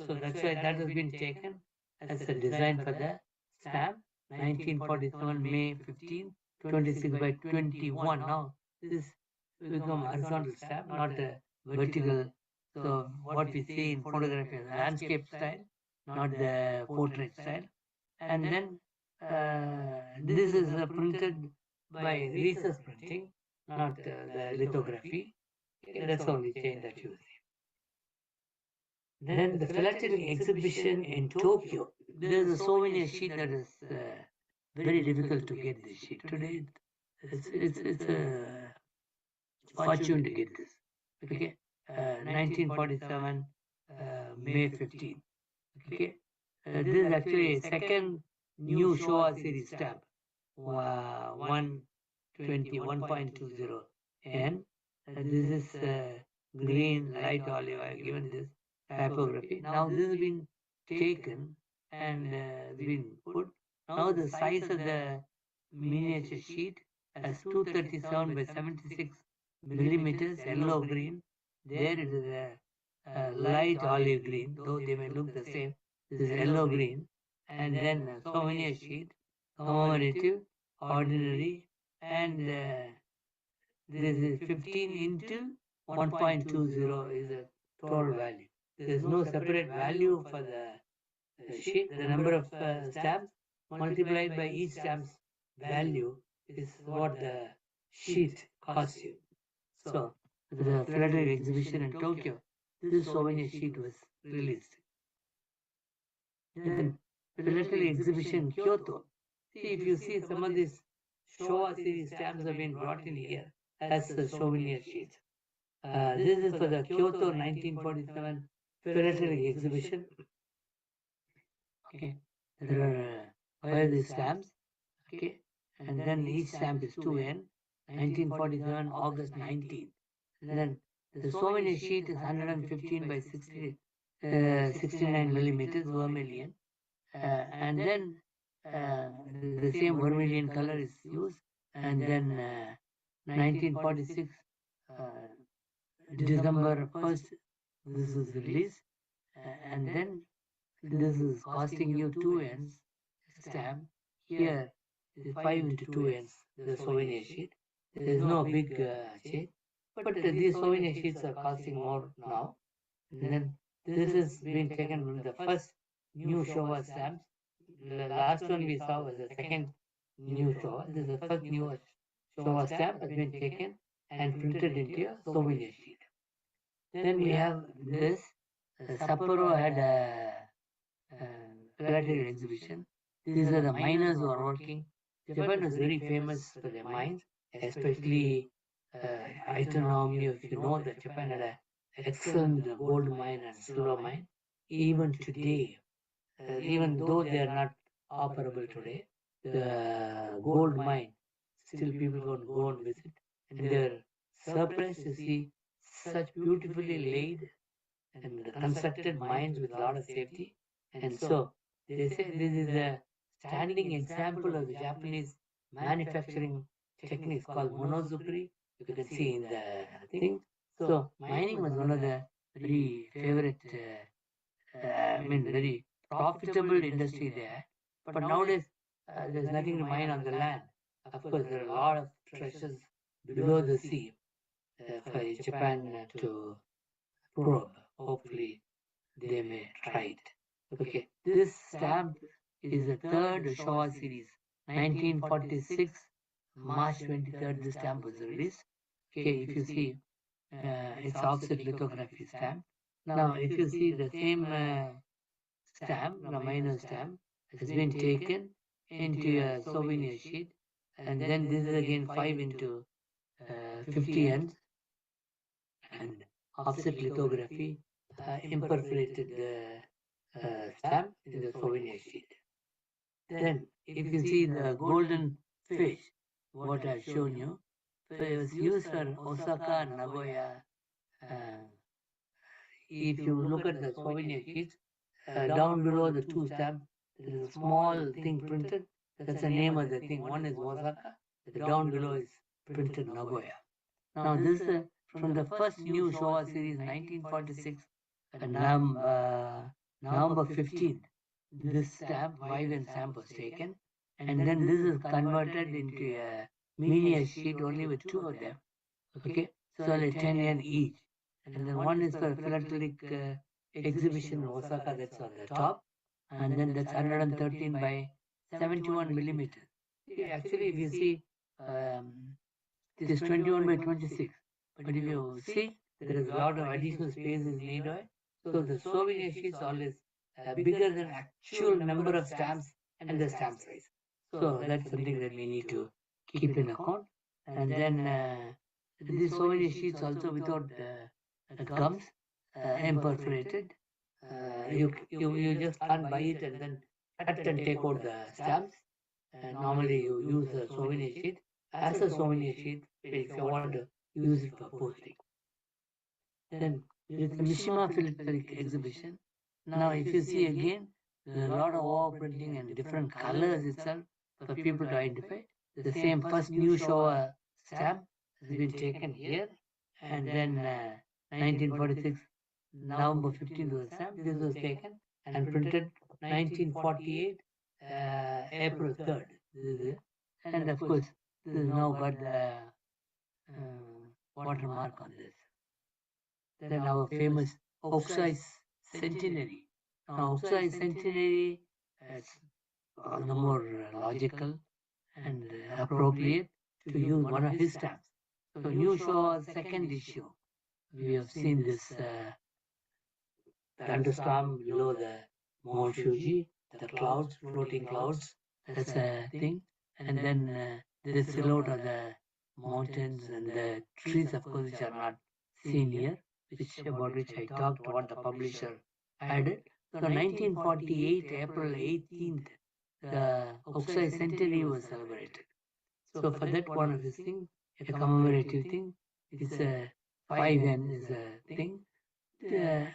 So that's why that has been taken as a design for the stamp, 1947 May 15, 26 by 21. Now this become horizontal stamp, not a vertical. So what we see in photography is landscape style, not the portrait style. And then this is printed by recess printing, not the lithography. Okay, that's the only change that you see. Then the philatelic exhibition in Tokyo. There's a souvenir sheet that is very difficult to get this sheet. Today, it's a fortune to get this. Okay, 1947, May 15. Okay, this is actually a second new Showa series stamp, 120, and this is green, light olive. I have given this typography. Now this has been taken and been put. Now the size of the miniature sheet as 237 by 76 millimeters, yellow green. There it is a light olive green, though they may look the same. This is yellow green, and then a souvenir sheet, commemorative, ordinary, and this is 15 into 1.20 is a total value. There is no separate value for the sheet. The number of stamps multiplied by each stamp's value is what the sheet costs you. So, the philatelic exhibition in Tokyo, this souvenir sheet was released. Then, philatelic exhibition in Kyoto. See, if you see some of these Showa series stamps have been brought in here as the souvenir sheets. This is for the Kyoto 1947 philatelic exhibition. Okay, there are five these stamps. Okay, and then each stamp is 2N, 1947 August 19th. And then the souvenir sheet is 115 by 69 millimeters vermilion, and then the same vermilion color is used, and then 1946 December 1st this is released, and then this is costing you 2Ns stamp. Here is 5 into 2Ns, the souvenir sheet. There is no big change, but these souvenir sheets are costing more now. And then this has been taken from the first new Showa stamps. The last one we saw was the second new Showa. This is the first new Showa stamp has been taken and printed into a souvenir sheet. Then we have this. Sapporo had a philatelic exhibition. These are the miners who are working. Japan is very famous for their mines, especially I don't know how many of you know that Japan had an excellent gold mine and silver mine. Even today, even though they are not operable today, the gold mine still people can go and visit, and they're surprised to see such beautifully laid and constructed mines with a lot of safety. And so they say this is a standing example of the Japanese manufacturing techniques called monozukuri. You can see in the thing. So mining was one of the very favorite, very profitable industry there. But nowadays, there's nothing to mine on the land. Of course, there are a lot of treasures below the sea for Japan to probe. Hopefully, they may try it. Okay, this stamp is the third Showa series. 1946, March 23rd, this stamp was released. Okay, if you see, it's offset lithography stamp. Now, if you see the same stamp, the minor stamp, has been taken into a souvenir sheet, and then this is again 5 into 50 ends, and offset lithography imperforated the stamp in the souvenir sheet. Then, if you see the golden fish, what I've shown you, so it was used for Osaka and Nagoya. Uh, if you look at the souvenir sheets, down below the two stamps, there is a small thing printed. That's the name of the thing. One is Osaka, the down below is printed Nagoya. Now, this is from the first new Showa series, 1946, November 15th. This stamp, 5 and stamp was taken, and then this is converted into a mini sheet only with two of them. Okay, so only 10 yen each. And then one is for philatelic exhibition in Osaka, that's on the top, and then that's 113 by 71 millimeter. Actually, if you see, um, it is 21 by 26. But if you see, there is a lot of additional spaces needed. So the souvenir sheets always bigger than actual number of stamps and the stamp size. So that's something that we need to keep in account. And then these souvenir sheets also without gums, imperforated. You just can't buy it and then cut and take out the stamps. And normally you use a souvenir sheet as a souvenir sheet if you want to use it for posting. Then there is the Mishima Philatelic exhibition. Now, if you see again, there are a lot of overprinting and different colors itself for people to identify. The same first new Showa stamp has been taken here, and then 1946, November 15th was the stamp. This was taken and printed 1948, April 3rd. This is it. And of course, this is now got the watermark on this. Then our famous Oxide Centenary. Now, Oxide Centenary is all the more logical and appropriate to use one of his stamps. So, New Show second issue, we have seen this thunderstorm below the Mount Fuji, the clouds, floating clouds. That's a thing. And then the silhouette of the mountains and the trees, of course, which are not seen here, which about which I talked, what the publisher added. So 1948, April 18th, the Oxide Centenary was celebrated. So for that one of this thing, a commemorative thing, it's a 5N is a thing,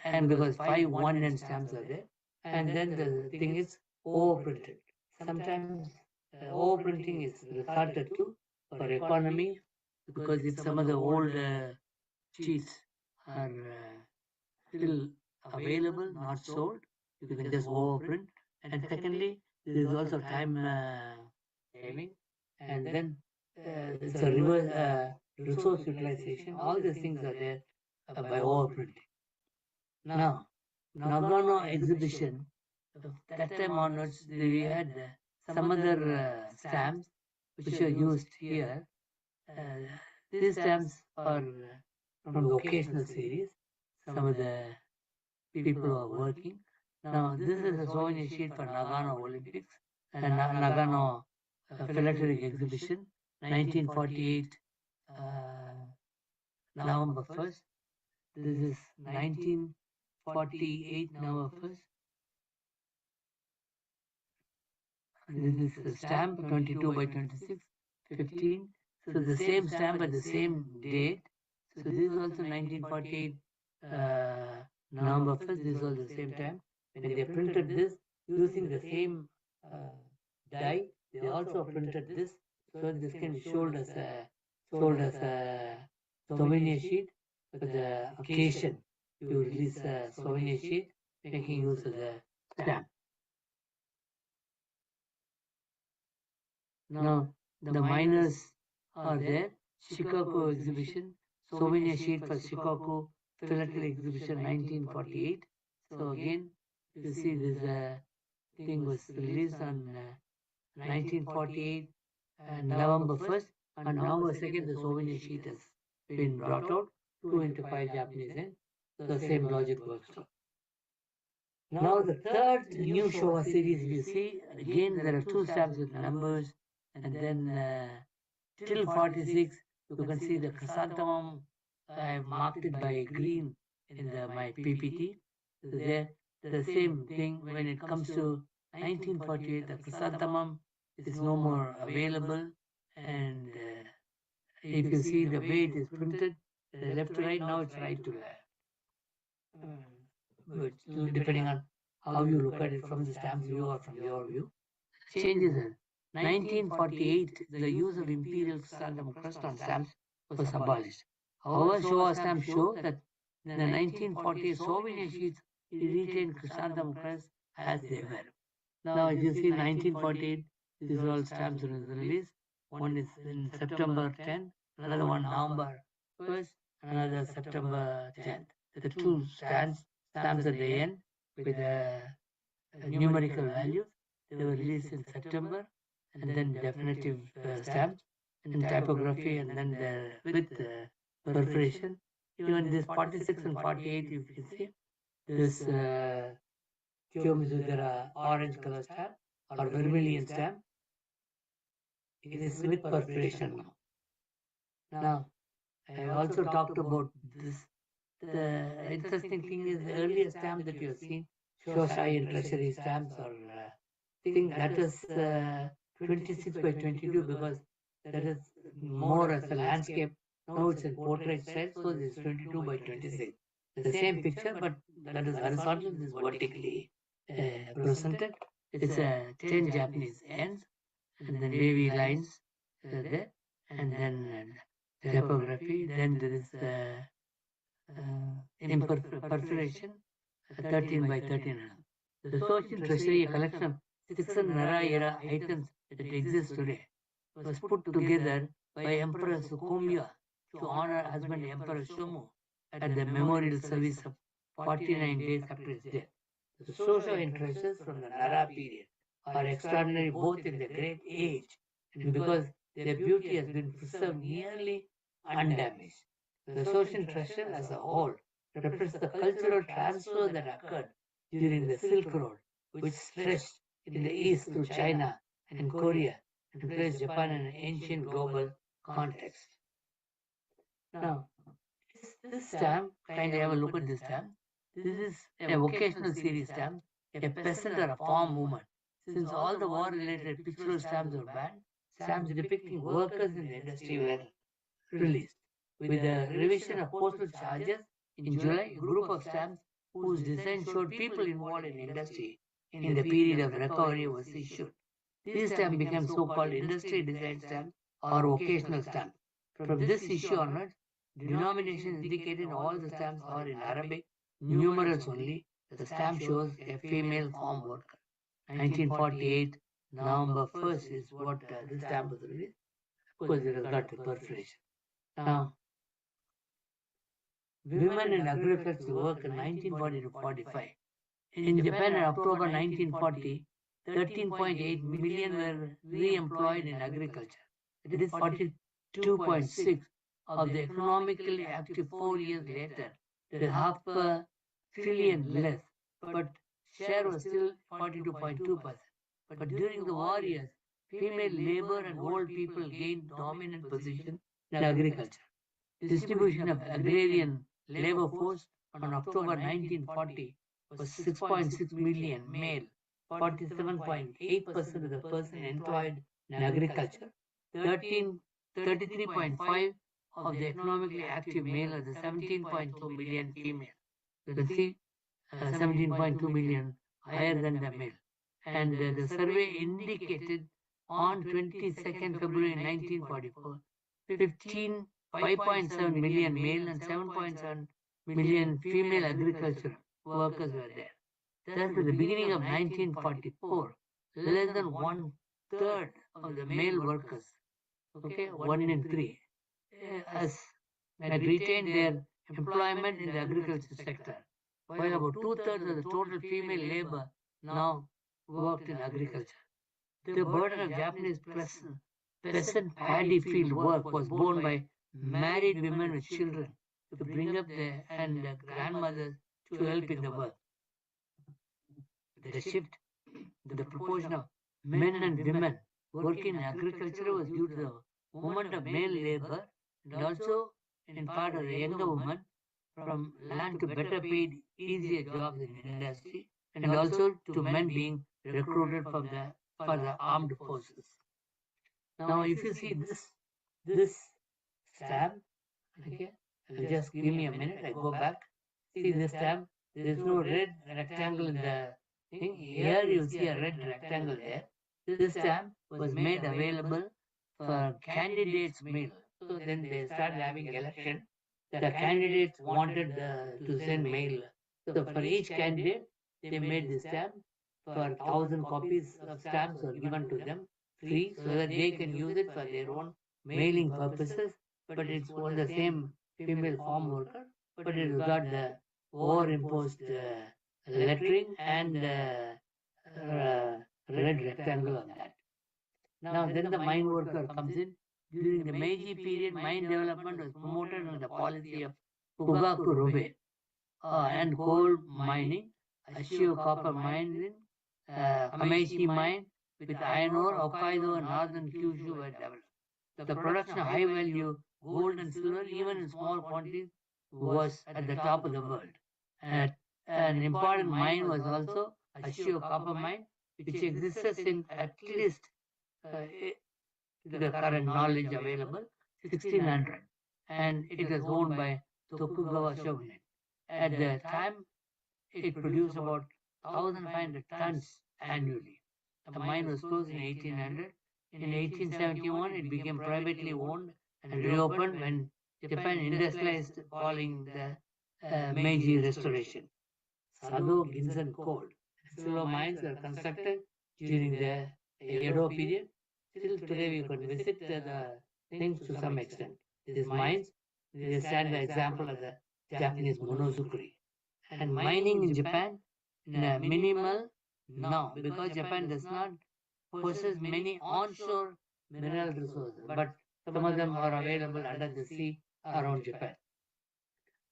and because 5 1N stamps are there, and then the thing is overprinted. Sometimes overprinting is resorted to for economy, because if some of the old sheets are still available, not sold, you can just overprint. And secondly, there is also time saving, and then it's a resource utilization. All these things are there by overprinting. Now, Nagano exhibition, that time onwards, we had some other stamps which are used here. Uh, these stamps are from the occasional series. Some of the people who are working. Now, this is a souvenir sheet for Nagano Olympics and Nagano Philatelic Exhibition, 1948, uh, November 1st. This is 1948, November 1st. This is a stamp 22 by 26, 15. So the same stamp at the same date. So this is also 1948 November 1st. This is also the same time. When they printed this using the same uh, die, they also printed this. So this can be sold as a souvenir sheet for the occasion to release a souvenir sheet, making use of the stamp. Now, the miners are there. Chicago exhibition, souvenir sheet for Chicago Philatelic Exhibition 1948. So again, you see this thing was released on 1948 and November 1st, and November 2nd, the souvenir sheet has been brought out, 2 into 5 Japanese yen. The same logic works too. Now the third new Showa series, if you see, again there are two stamps with numbers, and then till 46, you can see the chrysanthemum. I have marked it by green in my PPT. So there, the same thing when it comes to 1948, the chrysanthemum is no more available, and if you see the way it is printed, left to right, now it's right to left. But depending on how you look at it from the stamp's view or from your view, changes in 1948, the use of imperial chrysanthemum crest on stamps was abolished. However, Showa stamps show that in the 1948 souvenir sheets, it retained chrysanthemum crest as they were. Now, if you see 1948, these are all stamps that was released. One is in September 10th, another one November 1st, another September 10th. The two stamps at the end with numerical values. They were released in September, and then definitive stamps in typography, and then with perforation. Even this 46 and 48, you can see this Kyomizudera orange color stamp or vermilion stamp. It is with perforation now. Now, I also talked about this. The interesting thing is the earlier stamp that you have seen, Shoshai and Treasury stamps, or thing that is 26 by 22 because that is more as a landscape. Now it's in portrait style, so this is 22 by 26. The same picture, but that is horizontal, this is vertically presented. It's a 10 Japanese ends, and then wavy lines there, and then typography. Then there is perforation, 13 by 13. The social treasury, a collection of 600 Nara era items that exist today, was put together by Emperor Sukomiya to honor husband Emperor Shomu at the memorial service of 49 days after his death. The social interests from the Nara period are extraordinary both in their great age and because their beauty has been preserved nearly undamaged. The social treasure as a whole represents the cultural transfer that occurred during the Silk Road, which stretched in the east through China and Korea and placed Japan in an ancient global context. Now, this stamp, kindly have a look at this stamp. This is a vocational series stamp, a peasant or a farm woman. Since all the war-related pictorial stamps were banned, stamps depicting workers in the industry were released. With the revision of postal charges in July, a group of stamps whose design showed people involved in industry in the period of recovery was issued. These stamps became so-called industry design stamps or vocational stamps. From this issue onwards, denominations indicated in all the stamps are in Arabic, numerals only. The stamp shows a female farm worker. 1948, November 1st is what this stamp was released. Of course, it has got the perforation. Now, women in agriculture work in 1940 to 45. In Japan in October 1940, 13.8 million were re-employed in agriculture. It is 42.6 of the economically active 4 years later. It is half a trillion less, but share was still 42.2%. But during the war years, female labor and old people gained dominant position in agriculture. Distribution of agrarian labor force on October 1940 was 6.6 million male, 47.8% of the person employed in agriculture, 33.5 of the economically active male, and the 17.2 million female. You can see 17.2 million higher than the male. And the survey indicated on 22nd February 1944, 5.7 million male and 7.7 million female agricultural workers were there. Thus, at the beginning of 1944, less than one third of the male workers, okay, 1 in 3, has had retained their employment in the agriculture sector, while about two-thirds of the total female labor now worked in agriculture. The burden of Japanese peasant paddy field work was borne by married women with children to bring up their and their grandmothers to help in the work. The shift, the proportion of men and women working in agriculture was due to the movement of male labor and also in part of the younger women from land to better paid, easier jobs in industry, and also to men being recruited for the armed forces. Now, if you see this stamp, okay, just give me a minute. I go back. See this stamp. There's no red rectangle in the thing. Here you see a red rectangle there. This stamp was made available for candidates' mail. So then they started having election. The candidates wanted to send mail. So for each candidate, they made this stamp. For 1,000 copies of stamps were given to them free so that they can use it for their own mailing purposes. But it's for the same female farm worker, but it got the over-imposed lettering and red rectangle on that. Now, then the mine worker comes in. During the Meiji period, mine development was promoted under the policy of Fugaku Robe and coal mining, Ashio copper mining, Kameishi mine with iron ore, Hokkaido and northern Kyushu were developed. The production of high value gold and silver, even in small quantities, was at the top of the world. An important mine was also Ashio copper mine, which exists in at least uh, to the current knowledge available, 1600, and it was owned by Tokugawa shogunate. At the time, it produced about 1,500 tons annually. The mine was closed in 1800. In 1871, it became privately owned and reopened when Japan industrialized following the Meiji Restoration. Sado, Ginza, Coal, silver mines were constructed during the Edo period. Still today, we could visit the things to some extent. These mines, they stand the example of the Japanese monozukuri. And mining in Japan, in a minimal now, because Japan does not possess many onshore mineral resources, but some of them are available under the sea around Japan.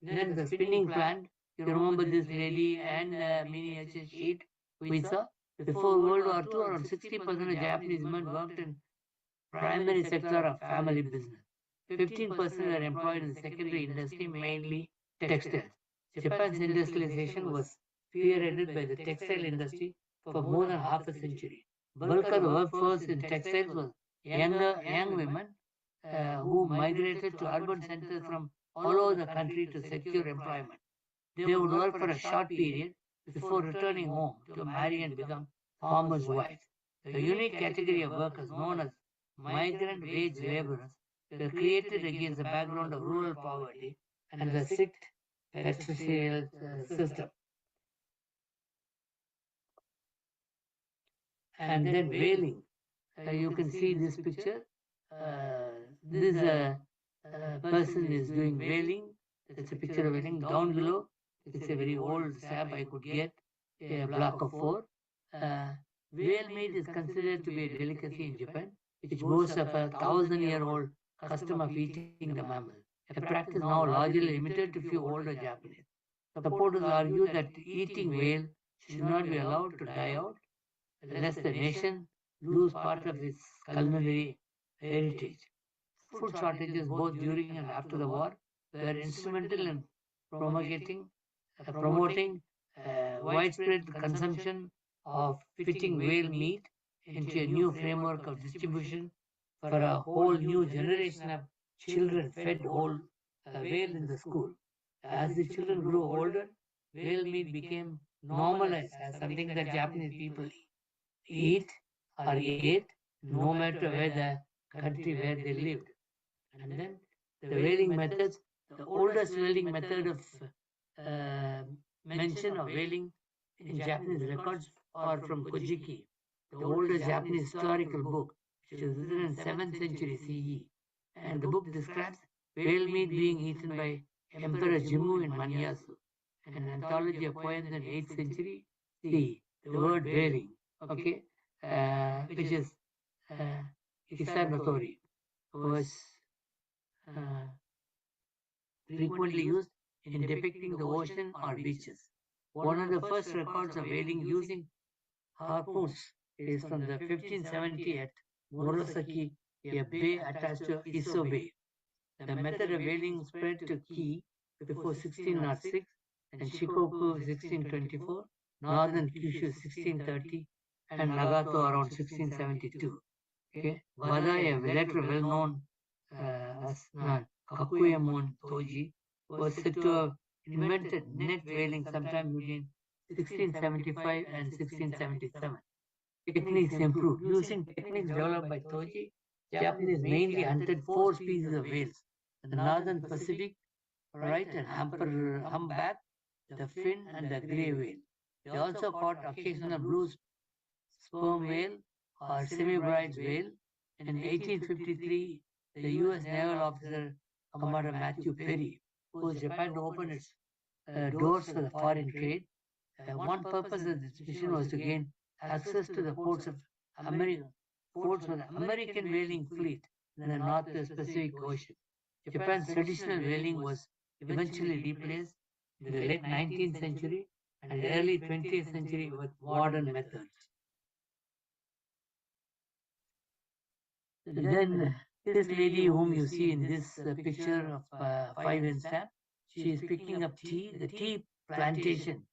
Then the spinning plant, you remember this lady and miniature sheet we saw? Before World War II, around 60% of Japanese men worked in primary sector of family business. 15% were employed in the secondary industry, mainly textiles. Japan's industrialization was spearheaded by the textile industry for more than half a century. Bulk of the workforce in textiles was young women who migrated to urban centers from all over the country to secure employment. They would work for a short period before returning home to marry and become farmers' wives. The unique category of workers known as migrant wage laborers were created against the background of rural poverty and the strict patriarchal system. And then whaling. You can see this picture. This person is doing whaling. That's a picture of whaling. Down below, it's a very old stamp I could get, a block of 4. Whale meat is considered to be a delicacy in Japan, which boasts of a thousand-year-old custom of eating the mammal, a practice now largely limited to few older Japanese. Supporters argue that eating whale should not be allowed to die out, lest the nation lose part of its culinary heritage. Food shortages, both during and after the war, were instrumental in promulgating, promoting widespread consumption of fitting whale meat into a new framework of distribution for a whole new generation of children fed whole whale in the school. As the children grew older, whale meat became normalized as something that Japanese people eat or ate no matter where the country where they lived. And then the whaling methods, the oldest whaling method of uh, mention of whaling in Japanese records are from Kojiki, the oldest Japanese historical book, which was written in 7th century CE. And the book describes whale meat being eaten by Emperor Jimmu in Manyasu, an anthology of poems in 8th century CE. The word whaling, okay, which is uh, Isanotori, was uh, frequently used in depicting the ocean or beaches. One of the first records of whaling using harpoons is from the 1570 at Murasaki, a bay attached to Iso Bay. The method of whaling spread to Kii before 1606 and Shikoku 1624, northern Kyushu 1630, and Nagato around 1672. Okay? Wada, a later well known as Kakuyamon Toji, was said to have invented net whaling sometime between 1675 and 1677. Techniques improved. Using techniques developed by Toji, Japanese mainly hunted four species of whales: the northern Pacific, right, and humpback, the fin, and the grey whale. They also caught occasional blue sperm whale or semi-bride's whale. In 1853, the U.S. naval officer Commander Matthew Perry forced Japan to open its doors for the foreign trade. One purpose of this mission was to gain access to the America, ports of the American whaling fleet in the North Pacific Ocean. Japan's traditional whaling was eventually replaced in the late 19th century and early 20th century with modern methods. Then this lady whom you see in this picture of 5 inch stamp, she is picking up tea. The tea plantation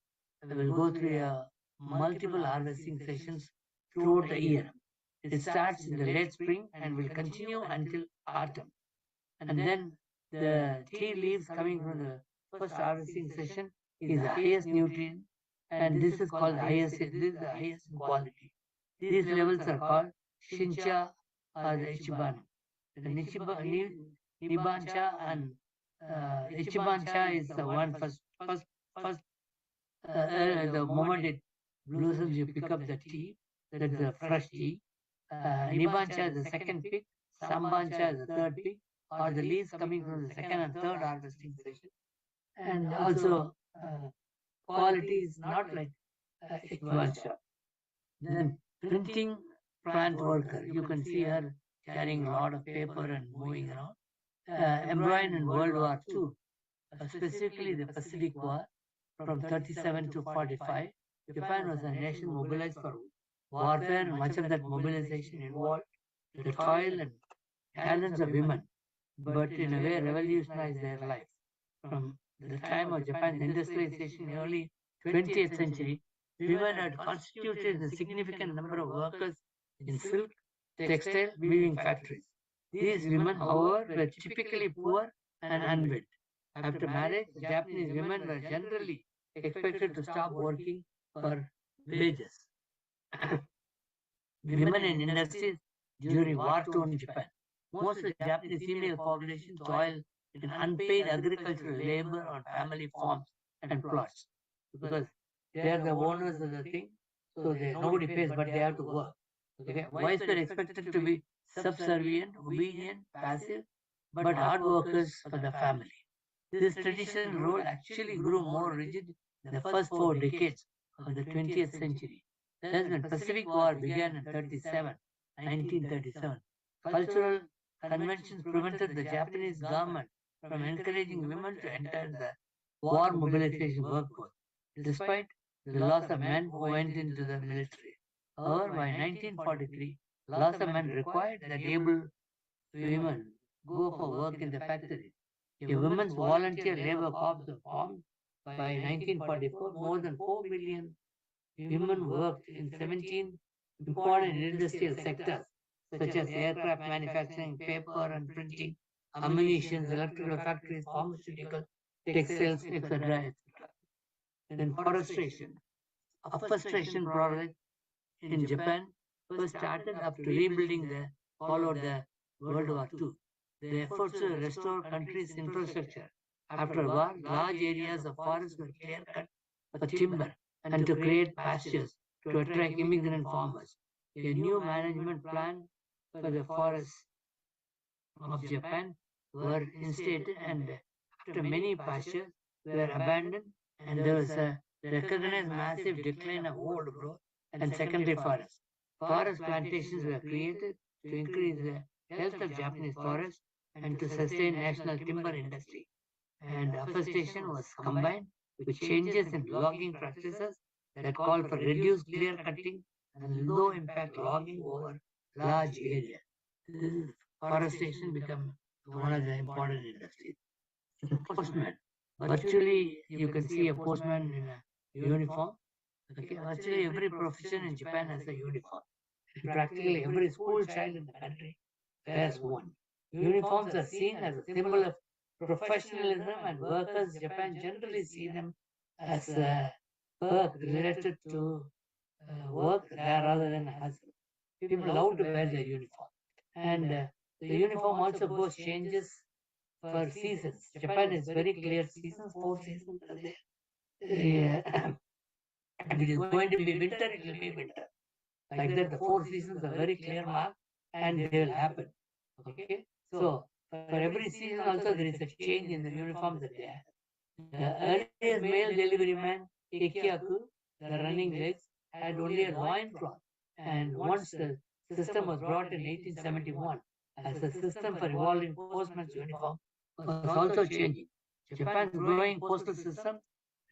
will go through multiple harvesting sessions throughout the year. It starts in the late spring and will continue until autumn. And then the tea leaves coming from the first harvesting session is the highest nutrient, and this is called the highest. This is the highest in quality. These levels are called Shincha or the Ichiban. The Nibancha and Ichibancha is the one first the moment it blossoms, you pick up the tea. That's the fresh tea. Nibancha is the second pick. Sambancha is the third pick, or the leaves coming from the second and third harvesting session. And also, quality is not like Ichibancha. Then printing plant worker, you can see her carrying a lot of paper and moving around. Embroidered in World War II, specifically the Pacific War from 37 to 45. Japan was a nation mobilized for warfare, and much of that mobilization involved the toil and talents of women, but in a way revolutionized their life. From the time of Japan's industrialization in early 20th century, women had constituted a significant number of workers in silk, textile, weaving factories. These women, however, were typically poor and unwed. After marriage, Japanese women were generally expected to stop working for wages. Women in industries during war-torn Japan. Most of the Japanese female population toil in unpaid agricultural labor on family farms and plots because they are the owners of the thing, so nobody pays, but they have to work. Okay? Wives were expected to be subservient, obedient, passive, but hard workers for the family. This traditional role actually grew more rigid in the first 4 decades of the 20th century. Thus, when Pacific War began in 1937, cultural conventions prevented the Japanese government from encouraging women to enter the war mobilization workforce, despite the loss of men who went into the military. However, by 1943, laws of men required that able women go for work in the factory. A women's volunteer labor corps was formed by 1944. More than 4 million women worked in 17 important industrial sectors such as aircraft manufacturing, paper and printing, ammunition, electrical factories, pharmaceutical, textiles, etc. etc. Then forestation. Afforestation project in Japan was started after rebuilding the followed the World War II. The efforts to restore country's infrastructure after war, large areas of forest were clear cut for timber and to create pastures to attract immigrant farmers. A new management plan for the forests of Japan were instated, and after many pastures were abandoned, and there was a recognized massive decline of old growth and secondary forests. Forest plantations were created to increase the health of Japanese forests and to sustain national timber industry. And afforestation was combined with changes in logging practices that called for reduced clear cutting and low impact logging over large areas. This forestation become one of the important industries. The postman. Virtually, you can see a postman in a uniform. Okay, virtually every profession in Japan has a uniform. And practically every school child in the country wears one. Uniforms are seen as a symbol of professionalism, and workers in Japan generally see them as a perk related to work rather than a hustle. People love to wear their uniform. And the uniform also both changes for seasons. Japan is very clear seasons, 4 seasons are there. Yeah. And it is going to be winter, it will be winter. Like that, the 4 seasons are very clear mark and they will happen. Okay. So for every season also there is a change in the uniforms that they have. The earliest male delivery man, Ekiaku, the running legs, had only a loincloth. And once the system was brought in 1871, as a system for evolving postman's uniform was also changing. Japan's growing postal system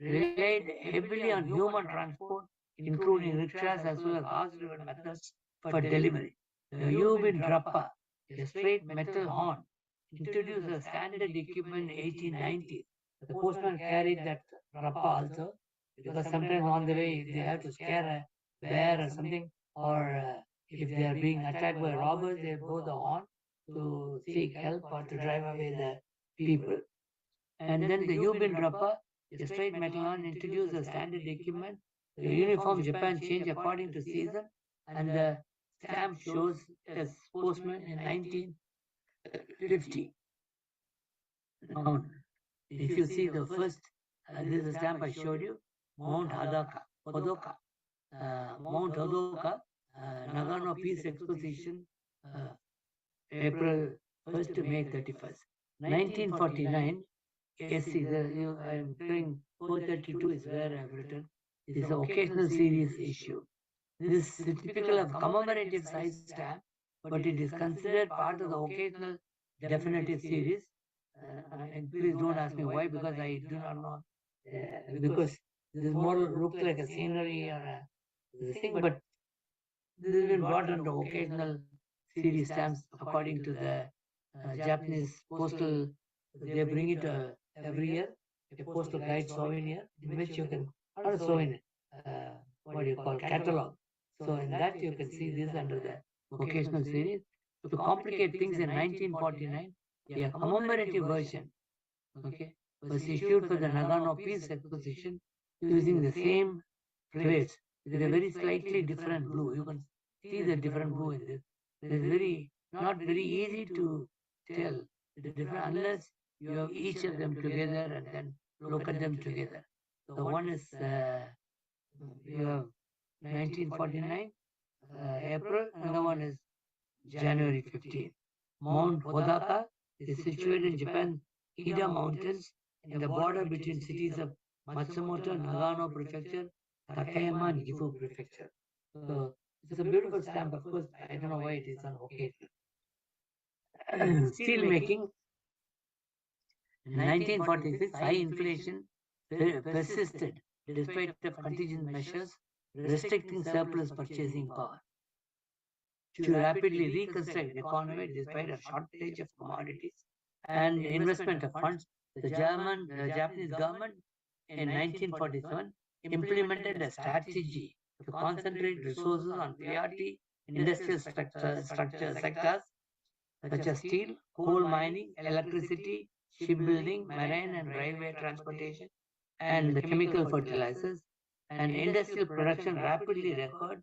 relied heavily on human transport, including rickshaws as well as horse-driven methods for delivery. The Yubin Drappa, a straight metal horn, introduced as standard equipment in 1890. The postman carried that Drappa also because sometimes on the way they have to scare a bear or something, or if they are being attacked by robbers, they blow the horn to seek help or to drive away the people. And then the Yubin Rappa, a straight metal horn, introduced the standard equipment. The uniform Japan changed according to season, and the stamp shows a postman in 1950. Now, if you see the first, this is the stamp I showed you, Mount Hodoka, Mount Hodoka, Nagano Peace Exposition, uh, April 1st to May 31st. 1949, yes, see, I am doing 432 is where I have written. It's an occasional series issue. This is typical of commemorative size stamp, but it is considered part of the occasional definitive series. And please don't ask me why, because I do not know. Because this more looks like a scenery or a thing, but this has been brought under occasional series stamps according to the Japanese postal. They bring it every year, a postal guide souvenir in which you can, not a souvenir, what do you call, catalog. So in that you can see this under the occasional series. To complicate things, in 1949, a commemorative version, okay, was issued for the Nagano Peace Exposition using the same plates with a very slightly different blue. You can see the different blue in this. It is very not very easy to tell the different unless you have each of them together and then look at them together. The one is you have 1949 April, and the one is January 15. Mount Hodaka is situated in Japan's Ida Mountains in the border between cities of Matsumoto, Nagano Prefecture, Takayama, and Gifu Prefecture. So it's a beautiful stamp. Of course, I don't know why it is on occasion. Steel making in 1946, high inflation persisted despite of contingent measures restricting surplus purchasing power. To rapidly reconstruct the economy despite a shortage of commodities and investment of funds, the Japanese government in 1947 implemented a strategy to concentrate resources on priority industrial sectors such as steel, coal mining, electricity, shipbuilding, marine and railway transportation, and the chemical fertilizers. And industrial production rapidly recovered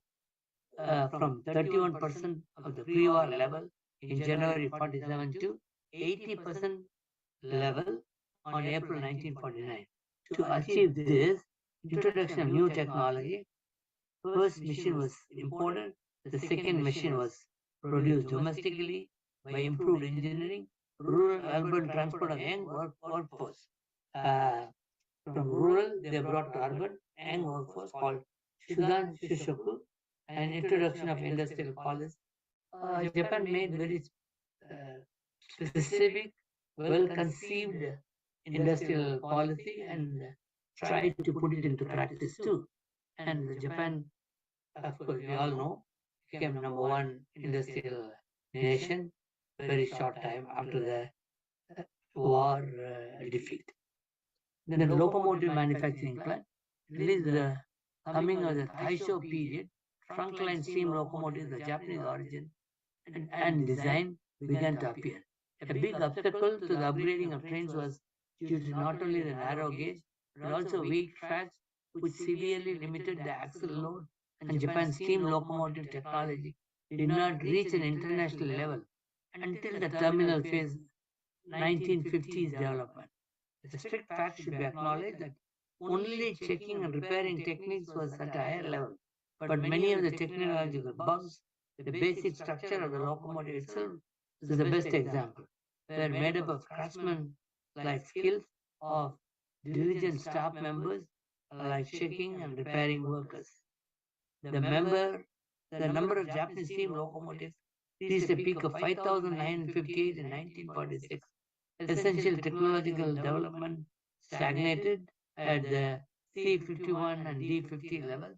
from 31% of the pre-war level in January 47 to 80% level on April 1949. To achieve this, introduction of new technology, first machine was imported, the second machine was produced domestically by improved engineering, rural-urban transport of young workforce. Uh, from rural, they brought to urban young workforce called Shudan Shushoku, and introduction of industrial policy. Japan made very uh, specific, well-conceived industrial policy and tried to put it into practice too. And Japan, of course, we all know, became number one industrial nation very short time after the war defeat. Then locomotive manufacturing plant released the coming of the Taisho period, trunkline steam locomotives of Japanese origin and design began to appear. A big obstacle to the upgrading of trains was due to not only the narrow gauge but also weak tracks, which severely limited the axle load, and Japan's steam locomotive technology did not reach an international level until the terminal phase 1950s development. The strict fact should be acknowledged that only checking and repairing techniques was at a higher level, but many of the technological bugs, the basic structure of the locomotive itself is the best example, were made up of craftsmen like skills of diligent staff members like checking and repairing workers. The member the number of Japanese steam locomotives reached a peak of 5,958 in 1946. Essential technological development stagnated at the C51 and D50 levels,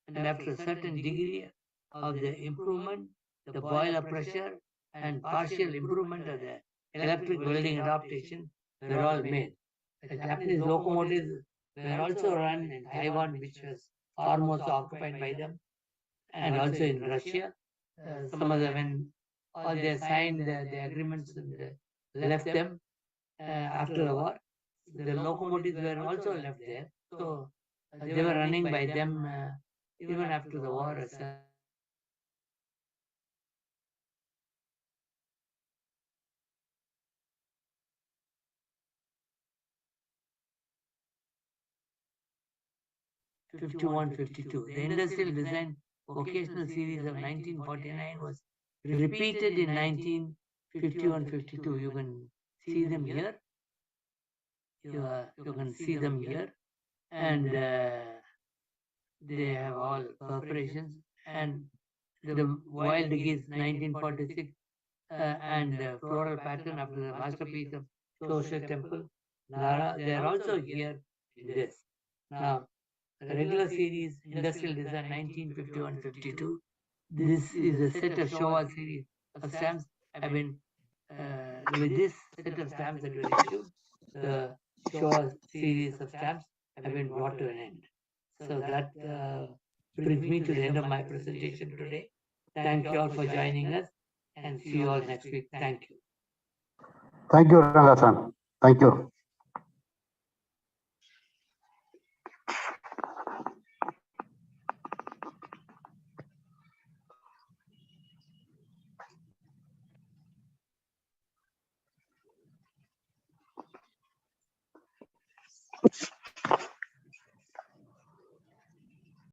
and after a certain degree of the improvement, the boiler pressure and partial improvement of the electric welding adaptation were all made. The Japanese locomotives were also run in Taiwan, which was foremost occupied by them, and also in Russia. Some of them, when all they signed the agreements and left them after the war, the locomotives were also left there. So they were running by them even after the war itself. '51, '52. The industrial design vocational series of 1949 was repeated in 1951, '52. You can see them here. You can see them here, and they have all perforations. And the wild geese 1946 and floral pattern after the masterpiece of social temple Nara, they are also here in this. Now, the regular series Industrial Design 1951-52. This is a set of Showa series of stamps. Have been with this set of stamps that were issued, the Showa series of stamps have been brought to an end. So that brings me to the end of my presentation today. Thank you all for joining us, and see you all next week. Thank you. Thank you, Rangasan. Thank you.